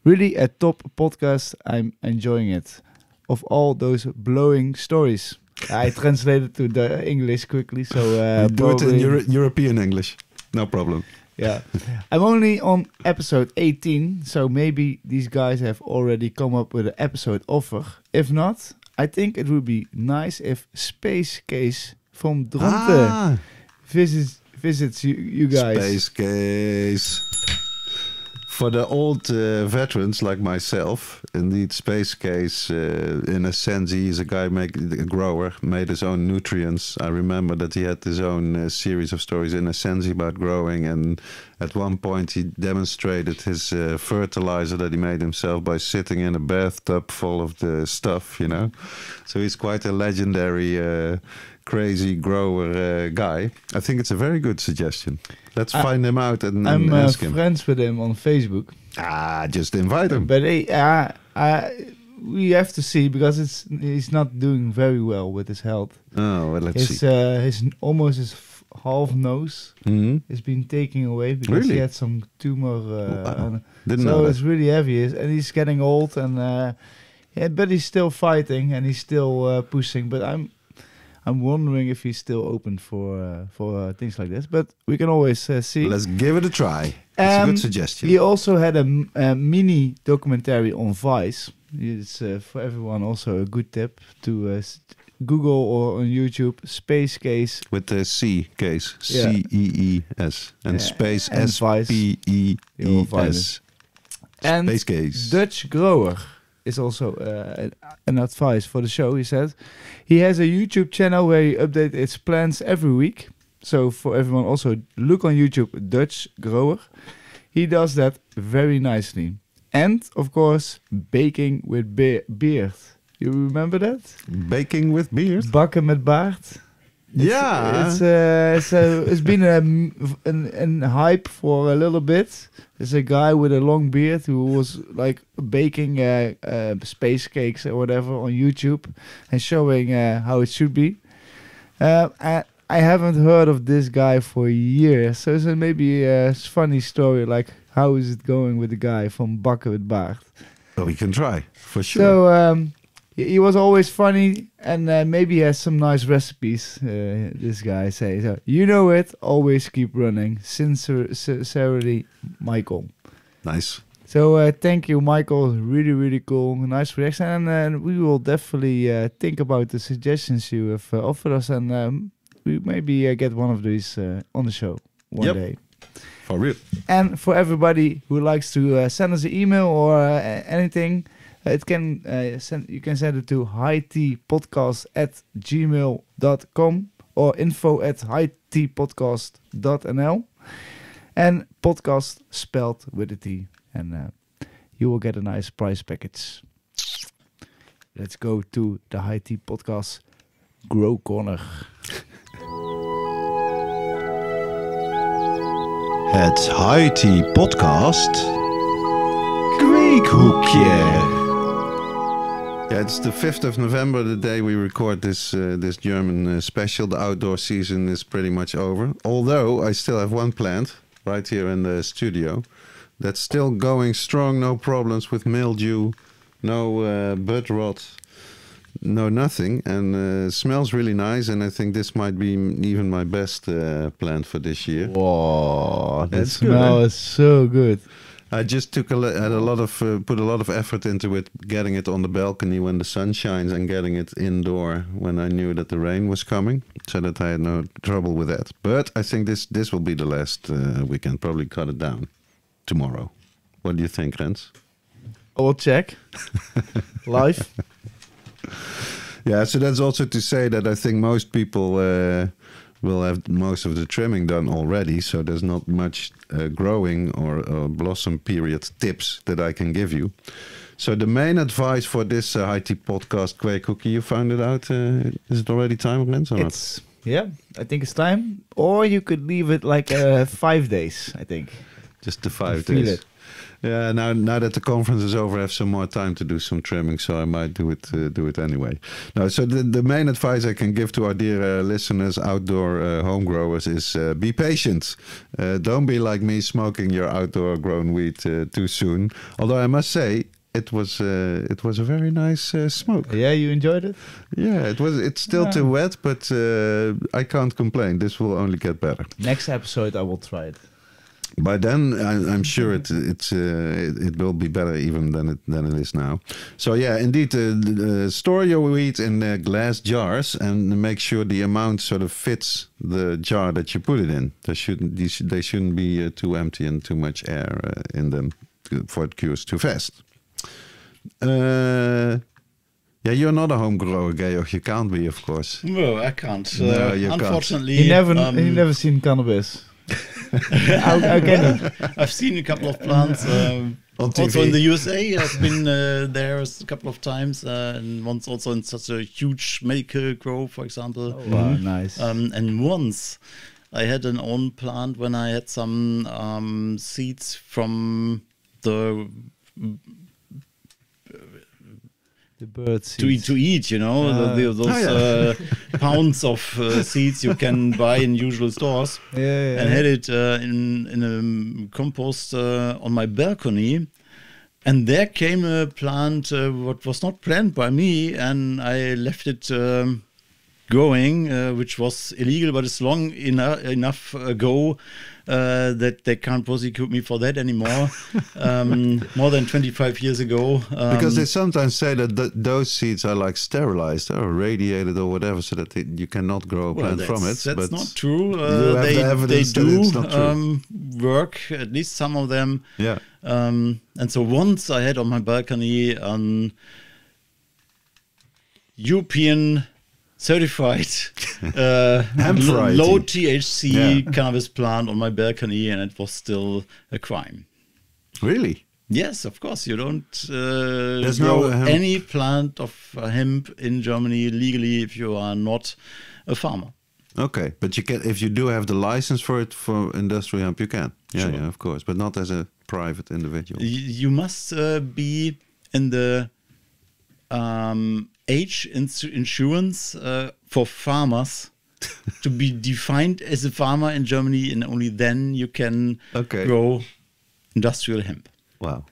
really a top podcast. I'm enjoying it. Of all those blowing stories, I translated to the English quickly, so Do it in probably- European English. No problem. Yeah. I'm only on episode 18, so maybe these guys have already come up with an episode offer. If not, I think it would be nice if Space Case from Dronte visits you guys. Space Case. For the old veterans like myself, indeed, Space Case, in a sense, he's a guy, a grower, made his own nutrients. I remember that he had his own series of stories in a sense about growing, and at one point he demonstrated his fertilizer that he made himself by sitting in a bathtub full of the stuff, you know. So he's quite a legendary crazy grower guy. I think it's a very good suggestion. Let's find him out and I'm ask him. friends with him on Facebook. Just invite him. But we have to see, because he's not doing very well with his health. Oh, well, let's His see. his half nose Mhm. is being taken away because Really? he had some tumor. Didn't So know it's that. really heavy, and he's getting old, and but he's still fighting and he's still pushing. But I'm wondering if he's still open for things like this. But we can always see. Let's give it a try. It's a good suggestion. He also had a mini documentary on Vice. It's for everyone also a good tip to Google or on YouTube Space Case. With the C case. Yeah. Cees. And space and Vice. You'll find Spees. And Space Case. Dutch Grower is also an advice for the show. He said he has a YouTube channel where he updates its plants every week. So for everyone, also look on YouTube, Dutch Grower. He does that very nicely. And of course, baking with beard. You remember that? Baking with beard? Bakken met baard. Yeah. It's been a hype for a little bit. There's a guy with a long beard who was like baking space cakes or whatever on YouTube and showing how it should be. I haven't heard of this guy for years, so it's maybe a funny story. Like, how is it going with the guy from Bakken met baard? Well, we can try, for sure. So he was always funny, and maybe he has some nice recipes. This guy says, so, you know it. Always keep running. Sincerely, Michael. Nice. So thank you, Michael. Really, really cool. Nice reaction, and we will definitely think about the suggestions you have offered us, and we maybe get one of these on the show one day. For real. And for everybody who likes to send us an email or anything, you can send it to hightpodcast@gmail.com or info@hightpodcast.nl, and podcast spelled with a T, and you will get a nice prize package. Let's go to the High Tea Podcast Grow Corner. Het High Tea Podcast Kweekhoekje. Yeah, it's the 5th of November, the day we record this German special. The outdoor season is pretty much over. Although I still have one plant right here in the studio that's still going strong, no problems with mildew, no bud rot, no nothing, and smells really nice. And I think this might be even my best plant for this year. Whoa, that That's good, smell eh? is so good. I just put a lot of effort into it, getting it on the balcony when the sun shines and getting it indoor when I knew that the rain was coming, so that I had no trouble with that. But I think this will be the last. We can probably cut it down tomorrow. What do you think, Rens? I'll check. Live. Yeah, so that's also to say that I think most people will have most of the trimming done already, so there's not much growing or blossom period tips that I can give you. So the main advice for this High Tea Podcast Kweekhoekje, you found it out? Is it already time, Rens, or not? I think it's time. Or you could leave it like 5 days, I think. Just the 5 feel days. it. Yeah, now that the conference is over, I have some more time to do some trimming, so I might do it anyway. No, so the main advice I can give to our dear listeners, outdoor home growers, is be patient. Don't be like me, smoking your outdoor grown weed too soon. Although I must say, it was a very nice smoke. Yeah, you enjoyed it? Yeah, it's still too wet, but I can't complain. This will only get better. Next episode, I will try it. By then, I'm sure it will be better even than it is now. So yeah, indeed, store your wheat in glass jars and make sure the amount sort of fits the jar that you put it in. They shouldn't be too empty and too much air in them for it cures too fast. Yeah, you're not a home grower, Georg. You can't be, of course. No, I can't. No, you unfortunately, He never seen cannabis. How can he? I've seen a couple of plants. Also in the USA, I've been there a couple of times, and once also in such a huge medical grow, for example. Oh, wow, nice. And once I had an own plant when I had some seeds from the bird seeds. to eat, you know, those pounds of seeds you can buy in usual stores. Yeah. And had it in a compost on my balcony. And there came a plant what was not planned by me, and I left it growing, which was illegal, but it's long enough ago that they can't prosecute me for that anymore. More than 25 years ago. Because they sometimes say that those seeds are like sterilized or radiated or whatever, so that you cannot grow a plant from it. That's not true. They do work, at least some of them. Yeah. And so once I had on my balcony European certified low THC cannabis plant on my balcony, and it was still a crime. Really? Yes, of course. You don't There's grow no any plant of hemp in Germany legally if you are not a farmer. Okay, but you can if you do have the license for it for industrial hemp, you can. Yeah, Sure. yeah, of course, but not as a private individual. You must be in the age insurance for farmers to be defined as a farmer in Germany, and only then you can grow industrial hemp. Wow.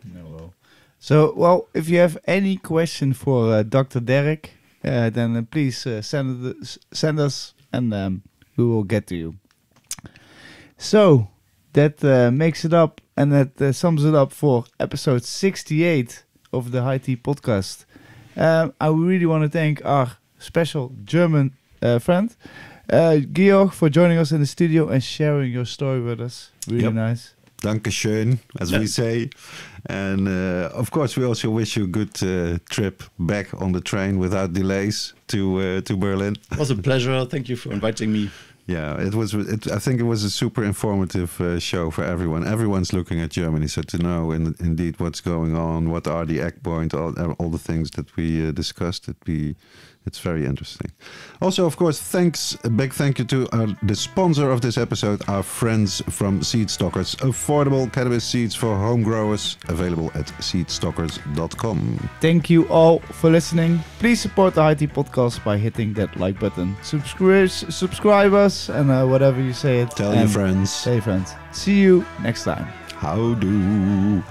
So, well, if you have any question for Dr. Derek, then please send us, and we will get to you. So that makes it up, and that sums it up for episode 68 of the High Tea Podcast. I really want to thank our special German friend, Georg, for joining us in the studio and sharing your story with us. Really nice. Dankeschön, as we say. And of course, we also wish you a good trip back on the train without delays to Berlin. It was a pleasure. Thank you for inviting me. Yeah, I think it was a super informative show for everyone. Everyone's looking at Germany, so to know indeed what's going on, what are the egg points, all the things that we discussed, it's very interesting. Also, of course, a big thank you to the sponsor of this episode, our friends from Seed Stockers. Affordable cannabis seeds for home growers, available at seedstockers.com. Thank you all for listening. Please support the High Tea Podcast by hitting that like button. Subscribe us, and whatever you say it. Tell your friends. Tell your friends. See you next time. Howdo.